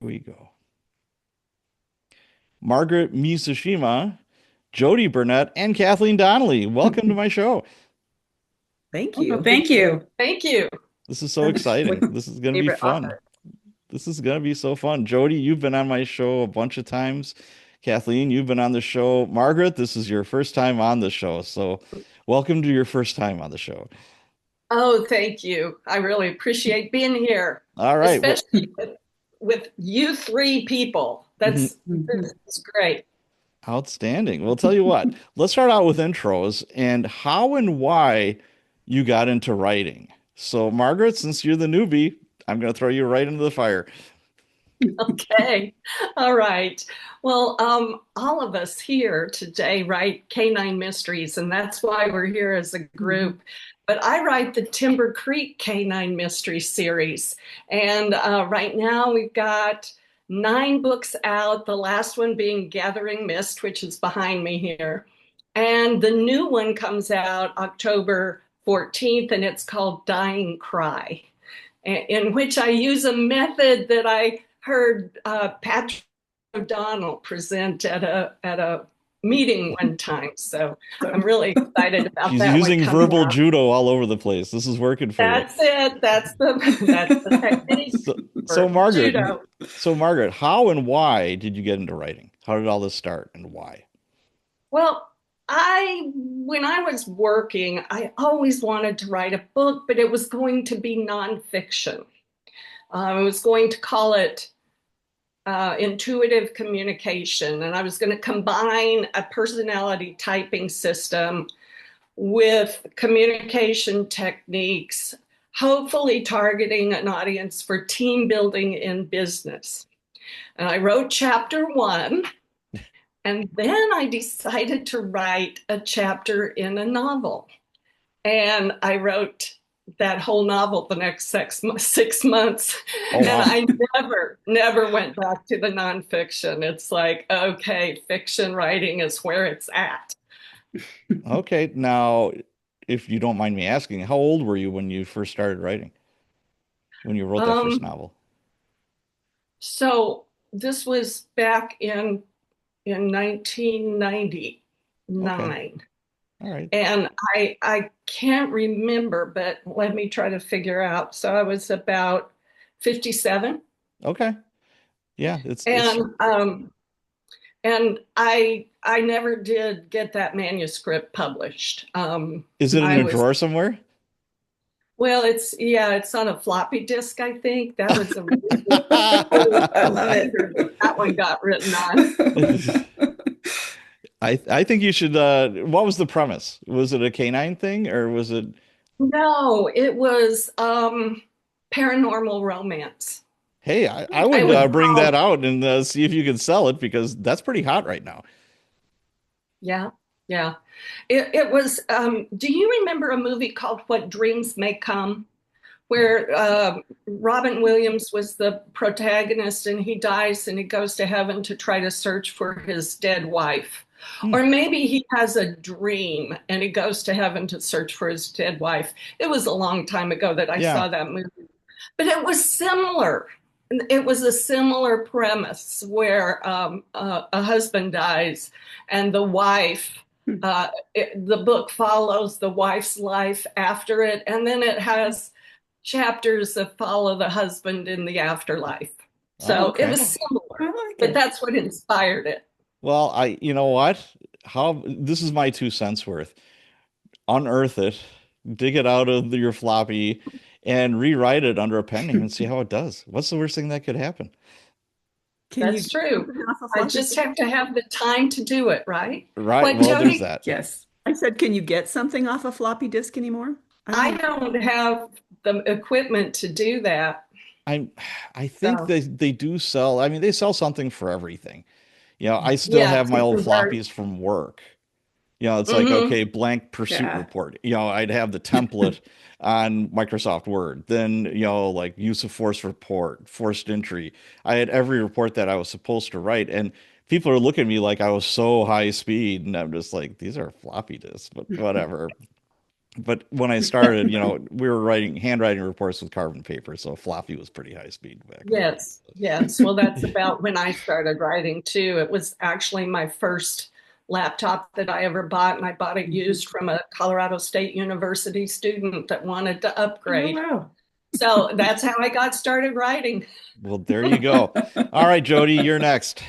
Here we go. Margaret Mizushima, Jodi Burnett, and Kathleen Donnelly. Welcome to my show. Thank Oh, you. thank you. Thank you. This is so I'm exciting. with This is going to be favorite fun. author. This is going to be so fun. Jodi, you've been on my show a bunch of times. Kathleen, you've been on the show. Margaret, this is your first time on the show. So, welcome to your first time on the show. Oh, thank you. I really appreciate being here, All right. Well, especially with you three people. This is great. outstanding. Well, tell you what, let's start out with intros and how and why you got into writing. So, Margaret, since you're the newbie, I'm going to throw you right into the fire. Okay. All right. Well, all of us here today write K9 mysteries, and that's why we're here as a group. But I write the Timber Creek K9 mystery series. And right now we've got 9 books out, the last one being Gathering Mist, which is behind me here. And the new one comes out October 14th, and it's called Dying Cry, in which I use a method that I heard Patrick O'Donnell present at a meeting one time. So I'm really excited about She's that one using coming verbal out. judo all over the place. This is working for you. That's it. That's the technique So, so for Margaret, judo. how and why did you get into writing? How did all this start and why? Well, when I was working, I always wanted to write a book, but it was going to be nonfiction. I was going to call it intuitive communication, and I was going to combine a personality typing system with communication techniques, hopefully targeting an audience for team building in business. And I wrote chapter 1, and then I decided to write a chapter in a novel. And I wrote that whole novel the next 6 months. Oh, And wow. I never went back to the nonfiction. It's like, okay, fiction writing is where it's at. Okay. Now, if you don't mind me asking, how old were you when you first started writing? When you wrote that first Um, novel? so this was back in Okay. 1999. All right. And I can't remember, but let me try to figure out. So I was about 57. Okay. Yeah, it's And I never did get that manuscript published. is it in I a was drawer somewhere? Well, it's on a floppy disk, I think. That was a really I love it. that one got written on. I think you should what was the premise? Was it a canine thing or was it No, it was paranormal romance. hey, I I would would bring that call, out and see if you could sell it because that's pretty hot right now. yeah, yeah. It was, do you remember a movie called What Dreams May Come, where Robin Williams was the protagonist and he dies and he goes to heaven to try to search for his dead wife? Hmm. Or maybe he has a dream and he goes to heaven to search for his dead wife. It was a long time ago that I Yeah. saw that movie, but it was similar. It was a similar premise where a husband dies and the wife, the book follows the wife's life after it, and then it has chapters that follow the husband in the afterlife. Oh, So it okay. was I similar, like but it. that's what inspired it. Well, you know what? How this is my 2 cents worth. Unearth it, dig it out of your floppy, and rewrite it under a pen name and see how it does. What's the worst thing that could happen? Can you That's get true. something off a I floppy just disk? have to have the time to do it, right? Right. What, Well, there's Jody? that. Yes. I said, can you get something off a floppy disk anymore? I don't I know. don't have the equipment to do that. I'm I think So, they do sell. I mean, they sell something for everything. You know, I still yeah, have my to old convert. floppies from work. You know, it's like, Hmm. okay, blank pursuit Yeah. report. You know, I'd have the template on Microsoft Word. Then, like use of force report, forced entry. I had every report that I was supposed to write. And people are looking at me like I was so high speed. And I'm just like, these are floppy disks, but whatever. But when I started, we were writing handwriting reports with carbon paper, so floppy was pretty high speed back then. Yes, yes. Well, that's about when I started writing too. It was actually my first laptop that I ever bought, and I bought it used from a Colorado State University student that wanted to Oh, upgrade. wow. So that's how I got started writing. Well, there you go. All right, Jody, you're next.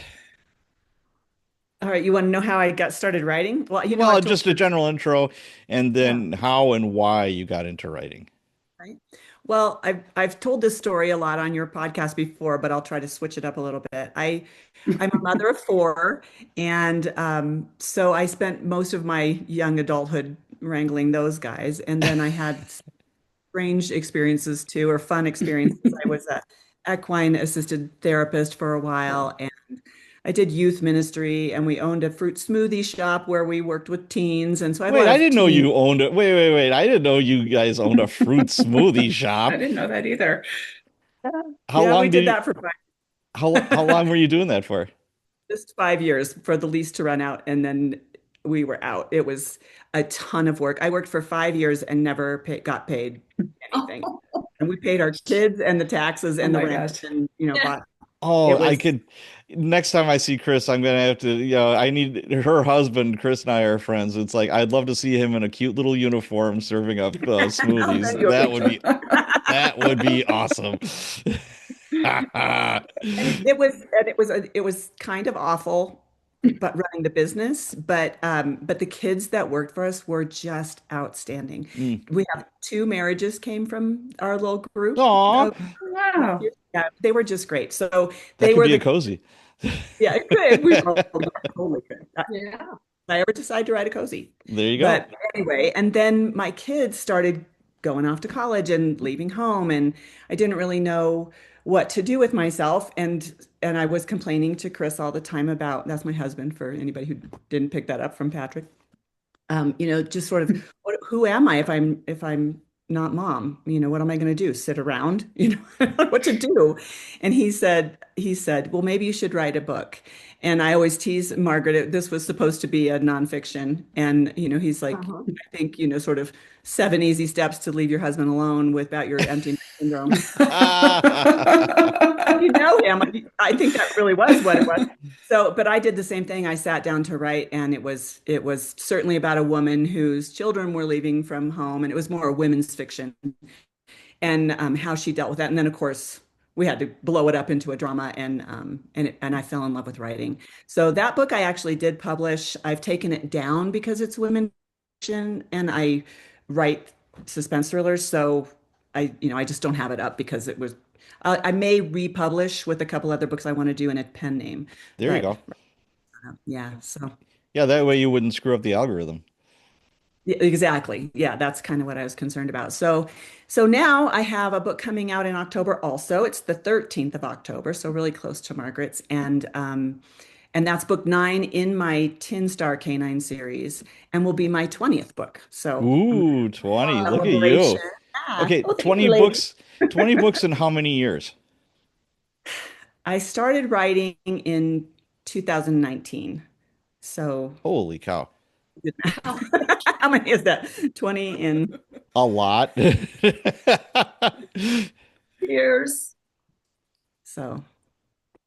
All right, you want to know how I got started writing? Well, Well, I've told just a general intro, and yeah, then how and why you got into writing. right. Well, I've told this story a lot on your podcast before, but I'll try to switch it up a little bit. I'm a mother of four, and so I spent most of my young adulthood wrangling those guys, and then I had strange experiences too, or fun experiences. I was a equine assisted therapist for a while, and I did youth ministry, and we owned a fruit smoothie shop where we worked with teens, and so I have a Wait, lot I of didn't know teen. you owned it. Wait. I didn't know you guys owned a fruit smoothie I shop. didn't know that either. How Yeah, we long did did you, that for how long were you doing that for? just 5 years for the lease to run out, and then we were out. It was a ton of work. I worked for 5 years and never got paid anything. And we paid our kids and the taxes Oh and the my rent gosh. and, bought Oh, it I was could. Next time I see Chris, I'm gonna have to, I need her husband. Chris and I are friends. It's like I'd love to see him in a cute little uniform serving up I'll smoothies. send you a picture. That would be awesome. And it was kind of awful, but running the business, but the kids that worked for us were just outstanding. Mm. We have two marriages came from our little group Aw, of Wow. yeah, they were just great. So that they could were be a the cozy. yeah, it could. We totally could. Yeah. I ever decide to write a cozy. There you go. But anyway, and then my kids started going off to college and leaving home, and I didn't really know what to do with myself. And I was complaining to Chris all the time about that's my husband for anybody who didn't pick that up from Patrick. Just sort of who am I if I'm not mom? What am I going to do? Sit around? I don't know what to do. And he said, well, maybe you should write a book. And I always tease Margaret, this was supposed to be a nonfiction. And, he's like, Uh-huh. I think, sort of 7 easy steps to leave your husband alone without your empty nest syndrome. You know him. I think that really was what it was. So, but I did the same thing. I sat down to write, and it was certainly about a woman whose children were leaving from home, and it was more a women's fiction, and how she dealt with that. And then, of course, we had to blow it up into a drama, and I fell in love with writing. So that book I actually did publish. I've taken it down because it's women fiction, and I write suspense thrillers. So I just don't have it up because it was. I may republish with a couple other books I want to do in a pen name, There you but go. yeah. So Yeah, that way you wouldn't screw up the algorithm. yeah, exactly. Yeah, that's kind of what I was concerned about. So now I have a book coming out in October also. It's the 13th of October, so really close to Margaret's. And that's book 9 in my Tin Star K9 series and will be my 20th book. So Ooh, 20. Look at celebration. you. Yeah. Okay, Oh, thank 20 you, lady. books, 20 books in how many years? I started writing in 2019. So Holy cow. how many is that? 20 in A lot. Years. so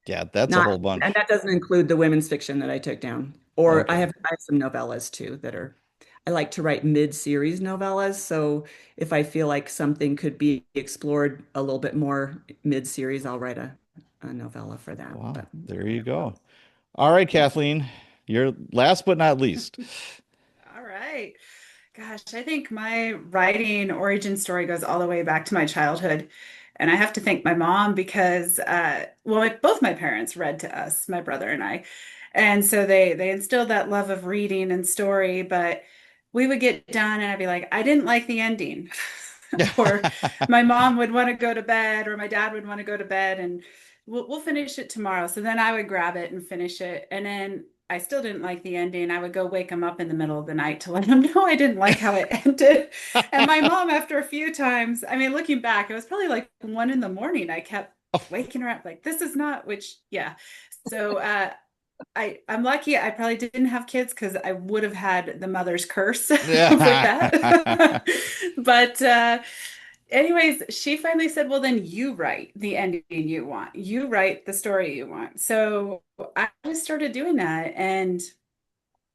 Yeah, that's a not whole and bunch. that doesn't include the women's fiction that I took down. Or I Okay. have some novellas too that are I like to write mid-series novellas. So if I feel like something could be explored a little bit more mid-series, I'll write a novella for that. Wow, But there you go. All right, yeah. Kathleen, you're last but not least. All right. Gosh, I think my writing origin story goes all the way back to my childhood. And I have to thank my mom because, both my parents read to us, my brother and I. And so they instilled that love of reading and story, but we would get done and I'd be like, I didn't like the ending. Or my mom would want to go to bed, or my dad would want to go to bed, and we'll finish it tomorrow. So then I would grab it and finish it. And then I still didn't like the ending. I would go wake him up in the middle of the night to let him know I didn't like how it ended. And my mom, after a few times, I mean, looking back, it was probably like 1 in the morning. I kept waking her up like, this is not, which, yeah. So I'm lucky I probably didn't have kids because I would have had the mother's curse with Yeah. that. But anyways, she finally said, well, then you write the ending you want. You write the story you want. So I just started doing that. And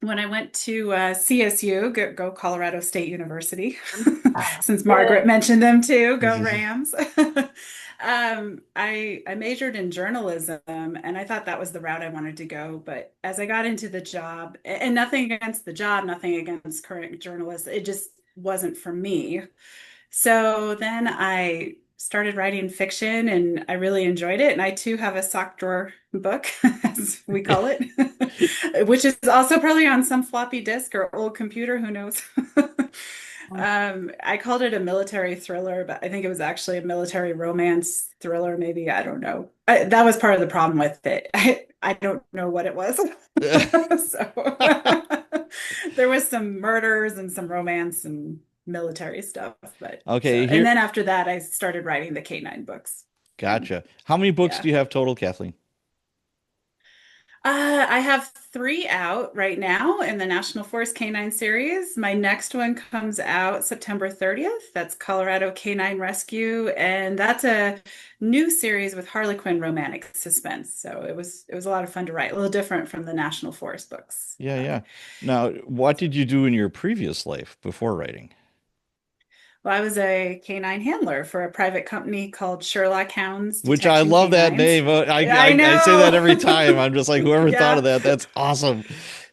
when I went to CSU, go Colorado State University, since Yeah. Margaret mentioned them too, go Rams. I majored in journalism, and I thought that was the route I wanted to go. But as I got into the job, and nothing against the job, nothing against current journalists, it just wasn't for me. So then I started writing fiction and I really enjoyed it. And I too have a sock drawer book, as we call it, which is also probably on some floppy disk or old computer, who knows? I called it a military thriller, but I think it was actually a military romance thriller, maybe. I don't know. That was part of the problem with it. I don't know what it was. So there was some murders and some romance and military stuff. But so, Okay, and here. then after that, I started writing the K9 books. And Gotcha. How many books yeah. do you have total, Kathleen? I have three out right now in the National Forest Canine series. My next one comes out September 30th. That's Colorado Canine Rescue, and that's a new series with Harlequin romantic suspense. So it was a lot of fun to write, a little different from the National Forest books. Yeah, yeah. Now, what did you do in your previous life before writing? Well, I was a canine handler for a private company called Sherlock Hounds Which I Detection love that Canines. name. I I say that know. every time. I'm just like, whoever thought Yeah. of that, that's awesome.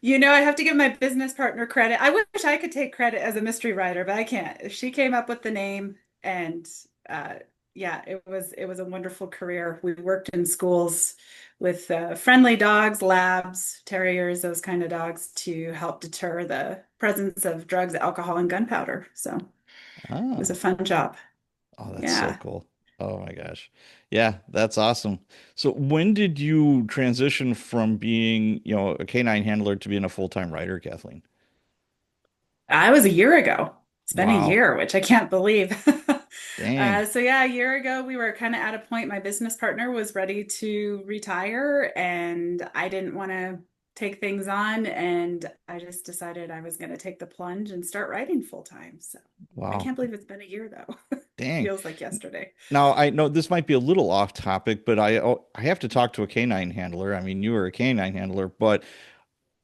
I have to give my business partner credit. I wish I could take credit as a mystery writer, but I can't. She came up with the name and uh yeah, it was a wonderful career. We worked in schools with friendly dogs, labs, terriers, those kind of dogs to help deter the presence of drugs, alcohol, and gunpowder. So it was a Oh, fun job. oh, that's so Yeah. cool. Oh my gosh. Yeah, that's awesome. So when did you transition from being, a canine handler to being a full-time writer, Kathleen? I was a year ago. It's been a Wow. year, which I can't believe. Dang. So yeah, a year ago we were kind of at a point. My business partner was ready to retire, and I didn't want to take things on, and I just decided I was going to take the plunge and start writing full time. So I Wow. can't believe it's been a year though. Dang. Feels like yesterday. Now, I know this might be a little off topic, but I have to talk to a canine handler. I mean, you are a canine handler, but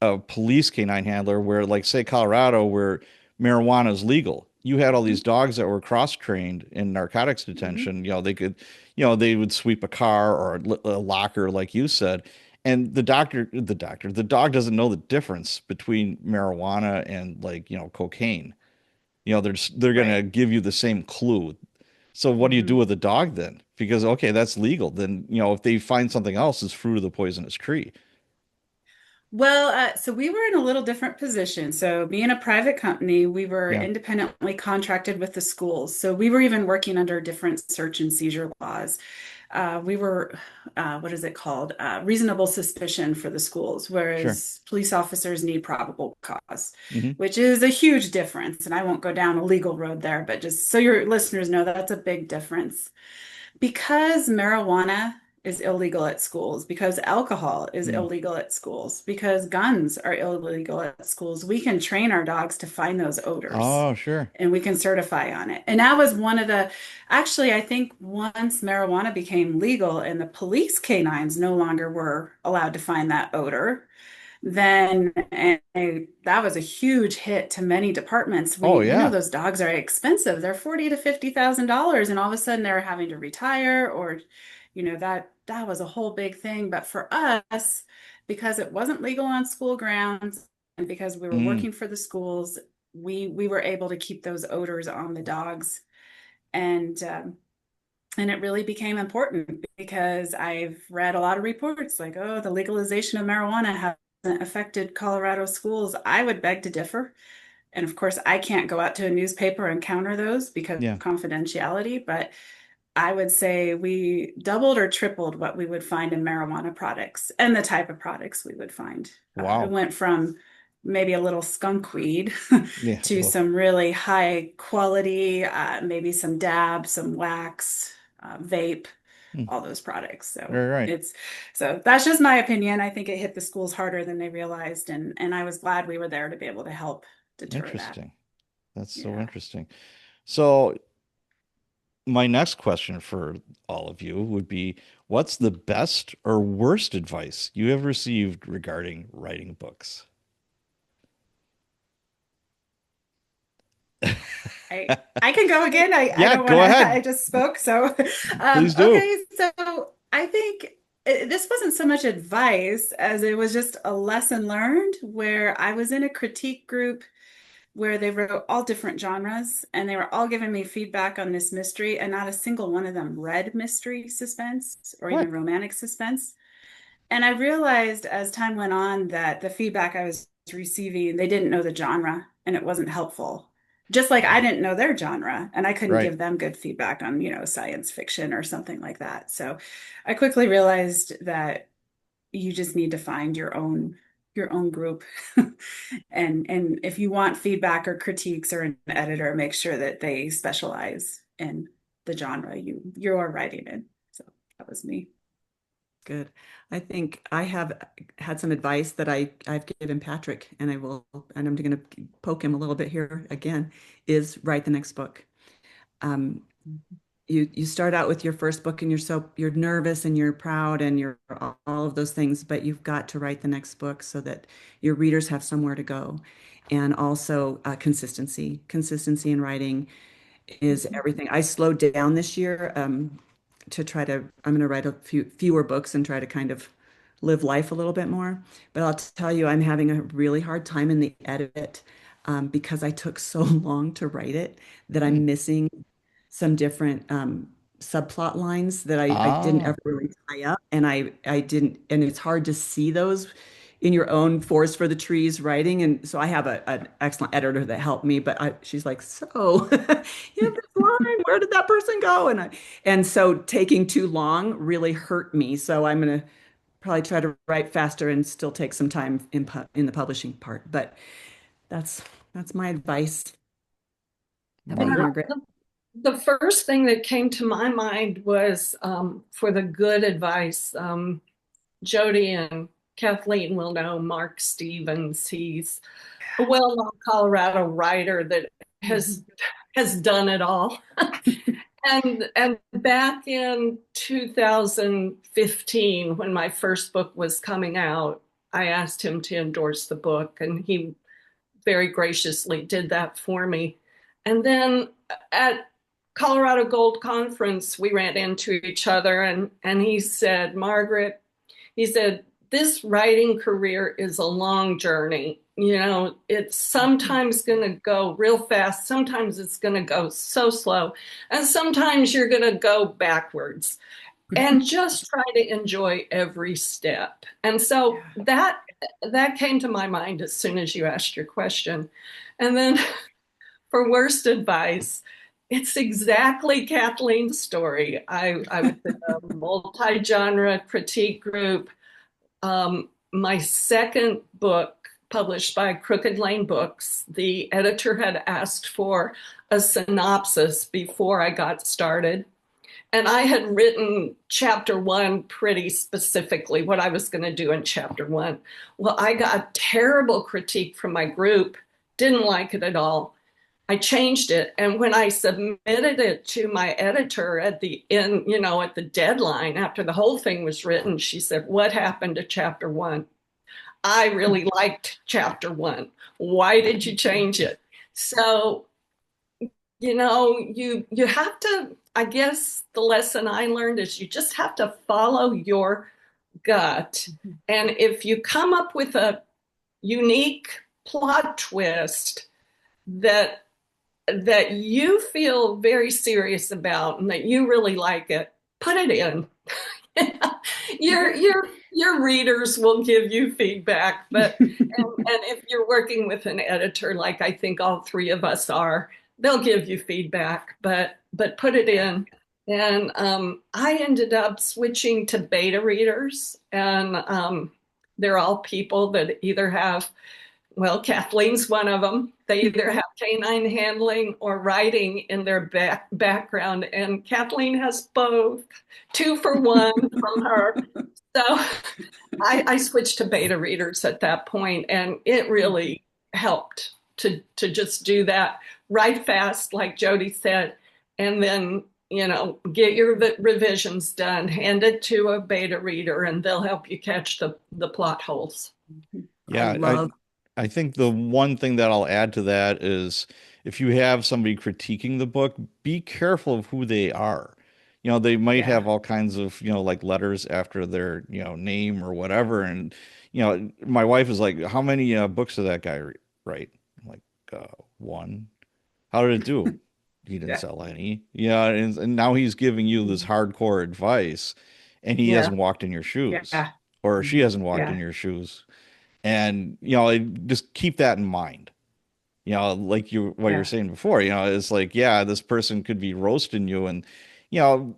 a police canine handler where, like, say, Colorado, where marijuana is legal. You had all these dogs that were cross-trained in narcotics Mhm. detention. They could, they would sweep a car or a locker, like you said. And the dog doesn't know the difference between marijuana and, like, cocaine. They're gonna Right. give you the same clue. So what do you do Mhm. with the dog then? Because okay, that's legal. Then, if they find something else, it's fruit of the poisonous tree. Well, so we were in a little different position. So, being a private company, we were Yeah, independently contracted with the schools. So, we were even working under different search and seizure laws. We were, what is it called? Reasonable suspicion for the schools, sure. whereas police officers need probable cause, Hmm. which is a huge difference. And I won't go down a legal road there, but just so your listeners know, that's a big difference. Because marijuana is illegal at schools, because alcohol is Mm. illegal at schools, because guns are illegal at schools, we can train our dogs to find those odors Oh, sure. and we can certify on it. And that was one of the, actually, I think once marijuana became legal and the police canines no longer were allowed to find that odor, then and that was a huge hit to many departments. Oh, We yeah. those dogs are expensive. They're 40 to $50,000, and all of a sudden they're having to retire, or that was a whole big thing. But for us, because it wasn't legal on school grounds, and because we were Mm. working for the schools, we were able to keep those odors on the dogs, and and it really became important because I've read a lot of reports like, oh, the legalization of marijuana hasn't affected Colorado schools. I would beg to differ. And of course, I can't go out to a newspaper and counter those because Yeah. of confidentiality, but I would say we doubled or tripled what we would find in marijuana products and the type of products we would find. It Wow. went from maybe a little skunk weed Yeah. to Oh, some really high quality, maybe some dab, some wax, vape. Hmm. all those products. So Right, right. it's so that's just my opinion. I think it hit the schools harder than they realized, and I was glad we were there to be able to help deter that. Interesting. That's so Yeah. interesting. So my next question for all of you would be, what's the best or worst advice you have received regarding writing books? I can go again. I Yeah, don't want go to, I ahead. just spoke. So, Please do. okay. So I think this wasn't so much advice as it was just a lesson learned where I was in a critique group where they wrote all different genres and they were all giving me feedback on this mystery, and not a single one of them read mystery suspense or even What? romantic suspense. And I realized as time went on that the feedback I was receiving, they didn't know the genre and it wasn't helpful. Just like I didn't know their genre and I couldn't Right. give them good feedback on, science fiction or something like that. So I quickly realized that you just need to find your own group. And if you want feedback or critiques or an editor, make sure that they specialize in the genre you're writing in. So that was me. Good. I think I have had some advice that I've given Patrick, and and I'm going to poke him a little bit here again, is write the next book. Um, you start out with your first book and you're nervous and you're proud and you're all of those things, but you've got to write the next book so that your readers have somewhere to go. And also consistency in writing is everything. I slowed down this year to I'm going to write a fewer books and try to kind of live life a little bit more. But I'll tell you, I'm having a really hard time in the edit because I took so long to write it that Hmm. I'm missing some different subplot lines that I didn't Ah, ever really tie up. And I didn't, and it's hard to see those in your own forest for the trees writing. And so I have an excellent editor that helped me, but she's like, so you have this line, where did that person go? And so taking too long really hurt me. So I'm going to probably try to write faster and still take some time in the publishing part. But that's that's my advice. How about you, Margaret? Margaret? The first thing that came to my mind was for the good advice. Jodi and Kathleen will know Mark Stevens. He's a well-known Colorado writer that has has done it all. And back in 2015, when my first book was coming out, I asked him to endorse the book, and he very graciously did that for me. And then at Colorado Gold Conference, we ran into each other, and he said, Margaret, he said, this writing career is a long journey. It's sometimes going to go real fast, sometimes it's going to go so slow, and sometimes you're going to go backwards. And just try to enjoy every step. And so that came to my mind as soon as you asked your question. And then for worst advice, it's exactly Kathleen's story. I was in a multi-genre critique group. My second book, published by Crooked Lane Books, the editor had asked for a synopsis before I got started. And I had written chapter one pretty specifically, what I was going to do in chapter one. Well, I got terrible critique from my group, didn't like it at all. I changed it. And when I submitted it to my editor at the end, at the deadline, after the whole thing was written, she said, what happened to chapter one? I really liked chapter one. Why did you change it? So you have to, I guess the lesson I learned is you just have to follow your gut. And if you come up with a unique plot twist that you feel very serious about and that you really like it, put it in. Your readers will give you feedback, and if you're working with an editor, like I think all three of us are, they'll give you feedback, but put it in. And I ended up switching to beta readers, and they're all people that either have, well, Kathleen's one of them. They either have canine handling or writing in their background. And Kathleen has both, 2 for 1 from her. So I switched to beta readers at that point, and it really helped to just do that, write fast, like Jodi said, and then get your revisions done, hand it to a beta reader, and they'll help you catch the plot holes. Yeah, I think the one thing that I'll add to that is if you have somebody critiquing the book, be careful of who they are. They might Yeah. have all kinds of, like letters after their, name or whatever. And, my wife is like, how many books did that guy write? I'm like, one. How did it do? He didn't Yeah. sell any. Yeah, and now he's giving you this hardcore advice, and he Yeah. hasn't walked in your shoes, Yeah. or she hasn't walked in Yeah. your shoes. And just keep that in mind. Like what you were Yeah. saying before, it's like, yeah, this person could be roasting you, and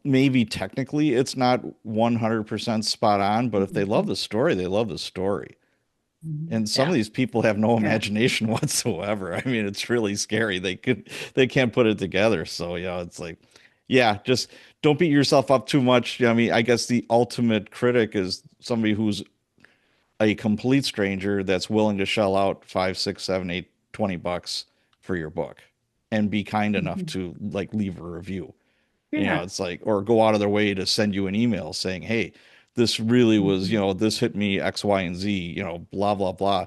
maybe technically it's not 100% spot on, but if they love the story, they love the story. And some of Yeah. these people have no Yeah. imagination whatsoever. I mean, it's really scary. They can't put it together. So, it's like, yeah, just don't beat yourself up too much. I mean, I guess the ultimate critic is somebody who's a complete stranger that's willing to shell out 5, 6, 7, 8, 20 bucks for your book and be kind enough to like leave a review. Yeah. It's like, or go out of their way to send you an email saying, hey, this really was, this hit me X, Y, and Z, blah, blah, blah.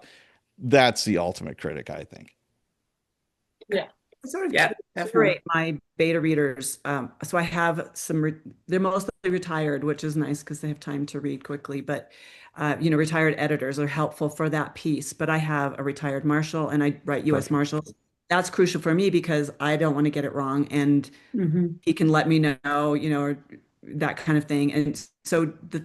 That's the ultimate critic, I think. Yeah. Sort of Yeah, curate definitely. my beta readers. So I have they're mostly retired, which is nice because they have time to read quickly. But retired editors are helpful for that piece. But I have a retired marshal, and I write U.S. Perfect. Marshals. That's crucial for me because I don't want to get it wrong, and Hmm. he can let me know, or that kind of thing. And so the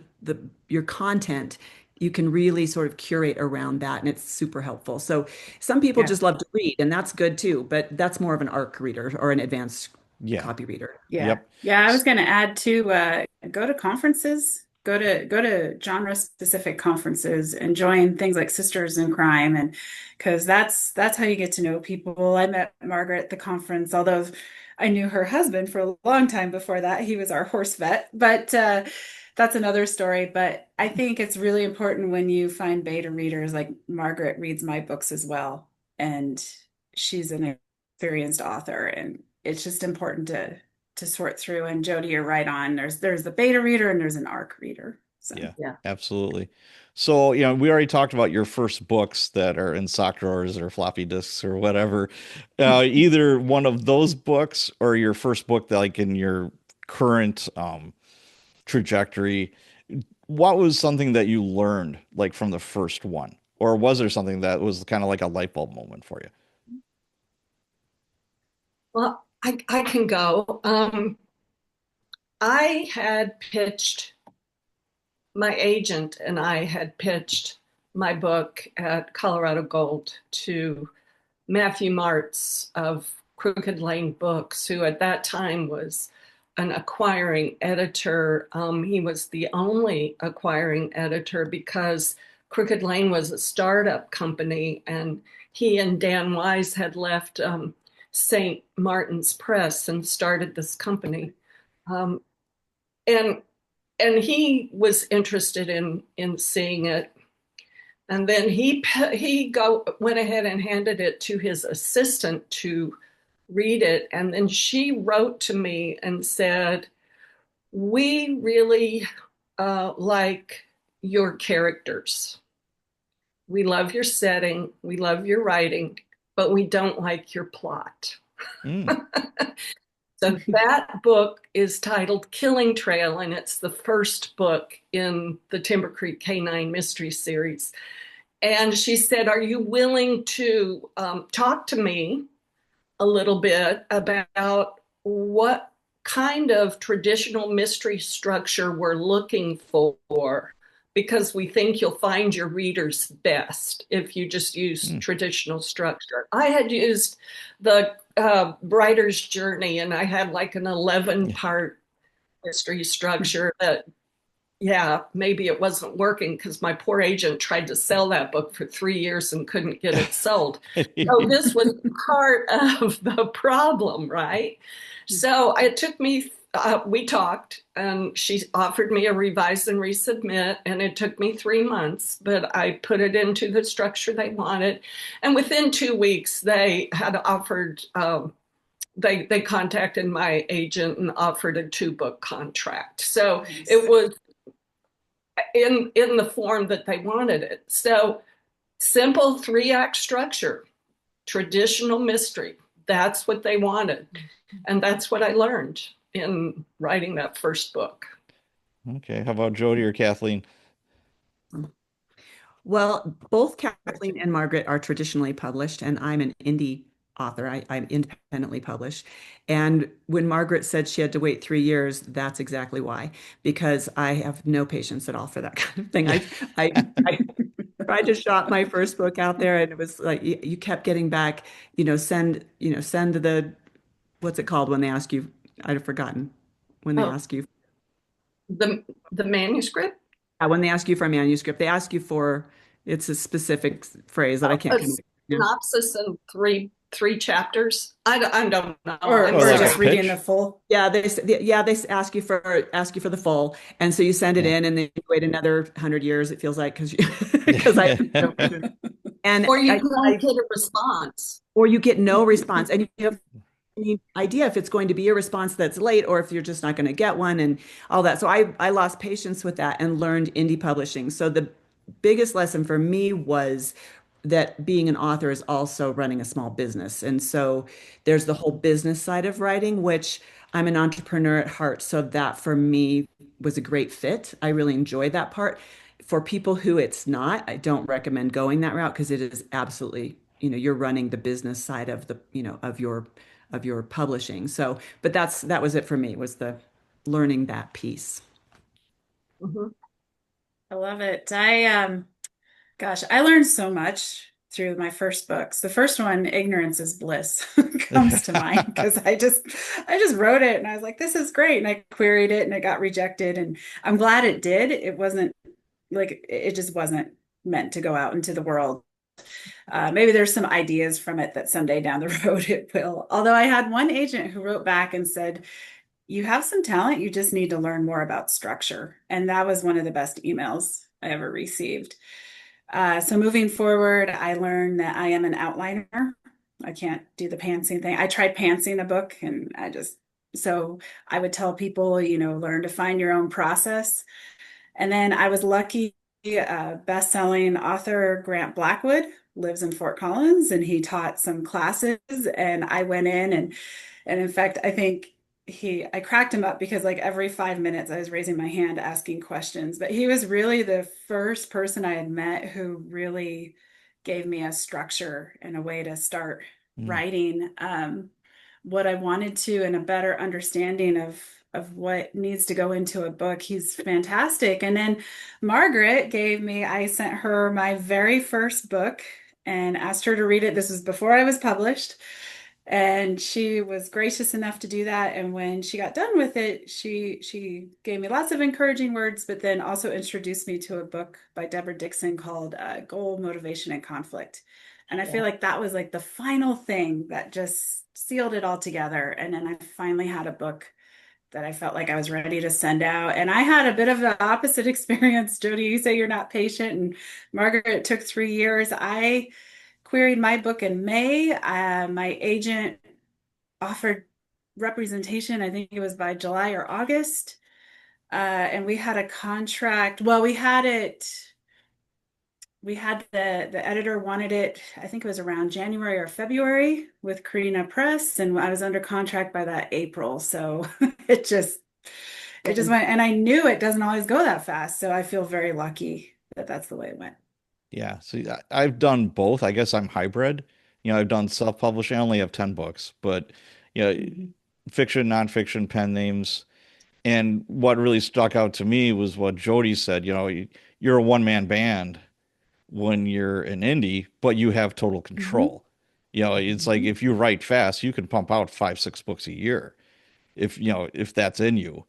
your content, you can really sort of curate around that, and it's super helpful. So some people Yeah. just love to read, and that's good too, but that's more of an ARC reader or an advanced Yeah. copy reader. Yeah. Yep. Yeah. I was going to add to go to conferences, go to genre specific conferences and join things like Sisters in Crime, and because that's how you get to know people. I met Margaret at the conference, although I knew her husband for a long time before that. He was our horse vet, but that's another story. But I think it's really important when you find beta readers, like Margaret reads my books as well, and she's an experienced author, and it's just important to sort through. And Jodi, you're right on. There's the beta reader and there's an ARC reader. So Yeah, Yeah. absolutely. So, we already talked about your first books that are in sock drawers or floppy disks or whatever. Either one of those books or your first book, that, like in your current trajectory, what was something that you learned like from the first one? Or was there something that was kind of like a light bulb moment for you? Well, I can go. I had pitched, my agent and I had pitched my book at Colorado Gold to Matthew Martz of Crooked Lane Books, who at that time was an acquiring editor. He was the only acquiring editor because Crooked Lane was a startup company, and he and Dan Wise had left St. Martin's Press and started this company. Um, and and he was interested in seeing it, and then he went ahead and handed it to his assistant to read it, and then she wrote to me and said, we really like your characters, we love your setting, we love your writing, but we don't like your plot. Mm. So that book is titled Killing Trail, and it's the first book in the Timber Creek K9 mystery series. And she said, are you willing to talk to me a little bit about what kind of traditional mystery structure we're looking for? Because we think you'll find your readers best if you just use Mm. traditional structure. I had used the writer's journey, and I had like an 11 part mystery structure that yeah, maybe it wasn't working because my poor agent tried to sell that book for 3 years and couldn't get it sold. So this was part of the problem, right? So it took me, we talked, and she offered me a revise and resubmit, and it took me 3 months, but I put it into the structure they wanted. And within 2 weeks, they had offered, they contacted my agent and offered a 2 book contract. So it Nice. was in the form that they wanted it. So simple 3 act structure, traditional mystery. That's what they wanted. And that's what I learned in writing that first book. Okay, how about Jody or Kathleen? Well, both Kathleen and Margaret are traditionally published, and I'm an indie author. I'm independently published. And when Margaret said she had to wait 3 years, that's exactly why, because I have no patience at all for that kind of thing. I tried to shop my first book out there, and it was like you kept getting back, send the, what's it called when they ask you? I've forgotten when they Oh, ask you. the manuscript? When they ask you for a manuscript, they ask you for, it's a specific phrase that I can't A come up with. synopsis in three chapters? I don't know. I'm Or Or like a sorry. just reading the pitch? full. Yeah, they ask you for the full, and so you send it Yeah. in, and then you wait another 100 years. It feels like because I and Or you don't I get a response. or you get no response, and you have any idea if it's going to be a response that's late or if you're just not going to get one and all that. So I lost patience with that and learned indie publishing. So the biggest lesson for me was that being an author is also running a small business. And so there's the whole business side of writing, which I'm an entrepreneur at heart. So that for me was a great fit. I really enjoyed that part. For people who it's not, I don't recommend going that route because it is absolutely, you're running the business side of the, of your publishing. So, but that was it for me, was the learning that piece. Mhm. I love it. Gosh, I learned so much through my first books. The first one, Ignorance is Bliss, comes to mind because I just wrote it and I was like, this is great. And I queried it and it got rejected. And I'm glad it did. It wasn't like it just wasn't meant to go out into the world. Maybe there's some ideas from it that someday down the road it will. Although I had one agent who wrote back and said, you have some talent, you just need to learn more about structure. And that was one of the best emails I ever received. So moving forward, I learned that I am an outliner. I can't do the pantsing thing. I tried pantsing a book and so I would tell people, learn to find your own process. And then I was lucky, best-selling author Grant Blackwood lives in Fort Collins and he taught some classes and I went in and in fact, I think I cracked him up because like every 5 minutes I was raising my hand asking questions, but he was really the first person I had met who really gave me a structure and a way to start Mm. writing what I wanted to and a better understanding of what needs to go into a book. He's fantastic. And then Margaret I sent her my very first book and asked her to read it. This was before I was published. And she was gracious enough to do that. And when she got done with it, she gave me lots of encouraging words, but then also introduced me to a book by Deborah Dixon called Goal, Motivation, and Conflict. And I feel Yeah. like that was like the final thing that just sealed it all together. And then I finally had a book that I felt like I was ready to send out. And I had a bit of the opposite experience. Jodi, you say you're not patient, and Margaret, it took 3 years. I queried my book in May. My agent offered representation, I think it was by July or August. And we had a contract. Well, the editor wanted it, I think it was around January or February with Karina Press, and I was under contract by that April. So it just it just went, and I knew it doesn't always go that fast. So I feel very lucky that that's the way it went. Yeah, see, I've done both. I guess I'm hybrid. I've done self-publishing. I only have 10 books, but you know, Mhm. fiction, nonfiction, pen names. And what really stuck out to me was what Jody said. You're a one-man band when you're an indie, but you have total Mhm. control. It's like Mhm. if you write fast, you can pump out 5, 6 books a year if that's in you.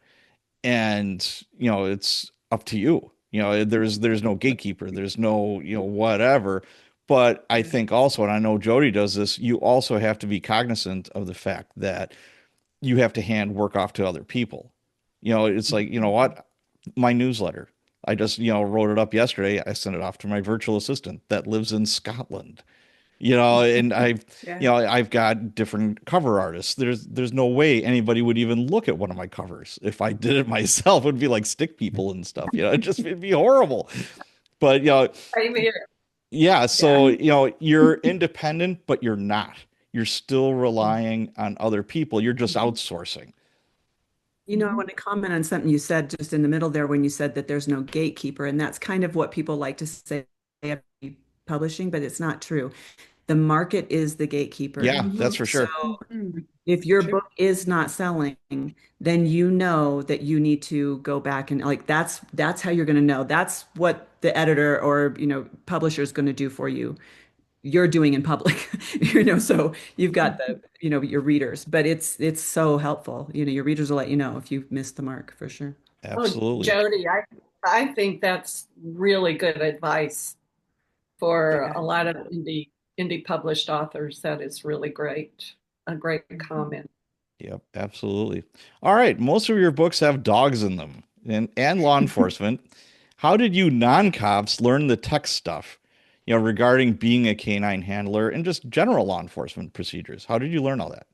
And it's up to you. There's no gatekeeper, there's no, whatever. But I think also, and I know Jody does this, you also have to be cognizant of the fact that you have to hand work off to other people. It's like, what? My newsletter. I just, wrote it up yesterday. I sent it off to my virtual assistant that lives in Scotland. And Yeah. I've got different cover artists. There's no way anybody would even look at one of my covers. If I did it myself, it would be like stick people and stuff, it'd be horrible. But Same here. yeah, Yeah. so you're independent, but you're not. You're still relying on other people. You're just outsourcing. I want to comment on something you said just in the middle there when you said that there's no gatekeeper, and that's kind of what people like to say about publishing, but it's not true. The market is the gatekeeper. Yeah, that's Mhm. for So sure. if your True. book is not selling, then you know that you need to go back and like that's how you're going to know. That's what the editor or publisher is going to do for you. You're doing in public, so you've got your readers, but it's so helpful. Your readers will let you know if you've missed the mark for sure. Oh, Absolutely. Jody, I think that's really good advice for Yeah. a lot of indie published authors. That is really great. A great Mhm. comment. Yep, absolutely. All right, most of your books have dogs in them and law enforcement. How did you non-cops learn the tech stuff, regarding being a canine handler and just general law enforcement procedures? How did you learn all that?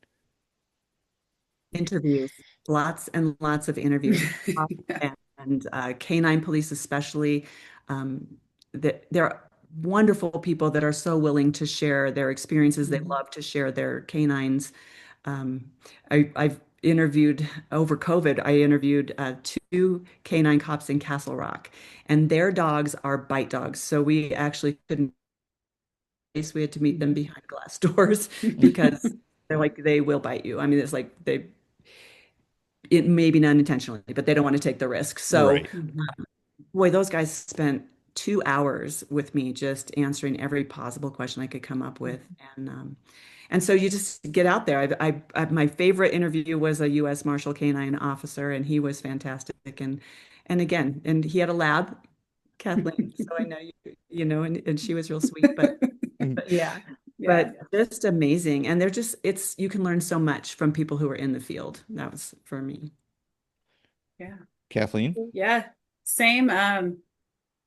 Interviews, lots and lots of interviews, Yeah. and canine police especially. Um, that they're wonderful people that are so willing to share their experiences. They Mhm. love to share their canines. I've interviewed over COVID. I interviewed two canine cops in Castle Rock, and their dogs are bite dogs. So we actually couldn't. We had to meet them behind glass doors because they're like they will bite you. I mean, it's like it maybe not intentionally, but they don't want to take the risk. So, Right. boy, those guys spent 2 hours with me just answering every possible question I could come up with, and so you just get out there. My favorite interview was a U.S. Marshal Canine officer, and he was fantastic. And again, and he had a lab, Kathleen. So I know and she was real sweet, but yeah, Yeah. but just amazing. And they're just you can learn so much from people who are in the field. That was for me. Yeah. Kathleen? Yeah. Same,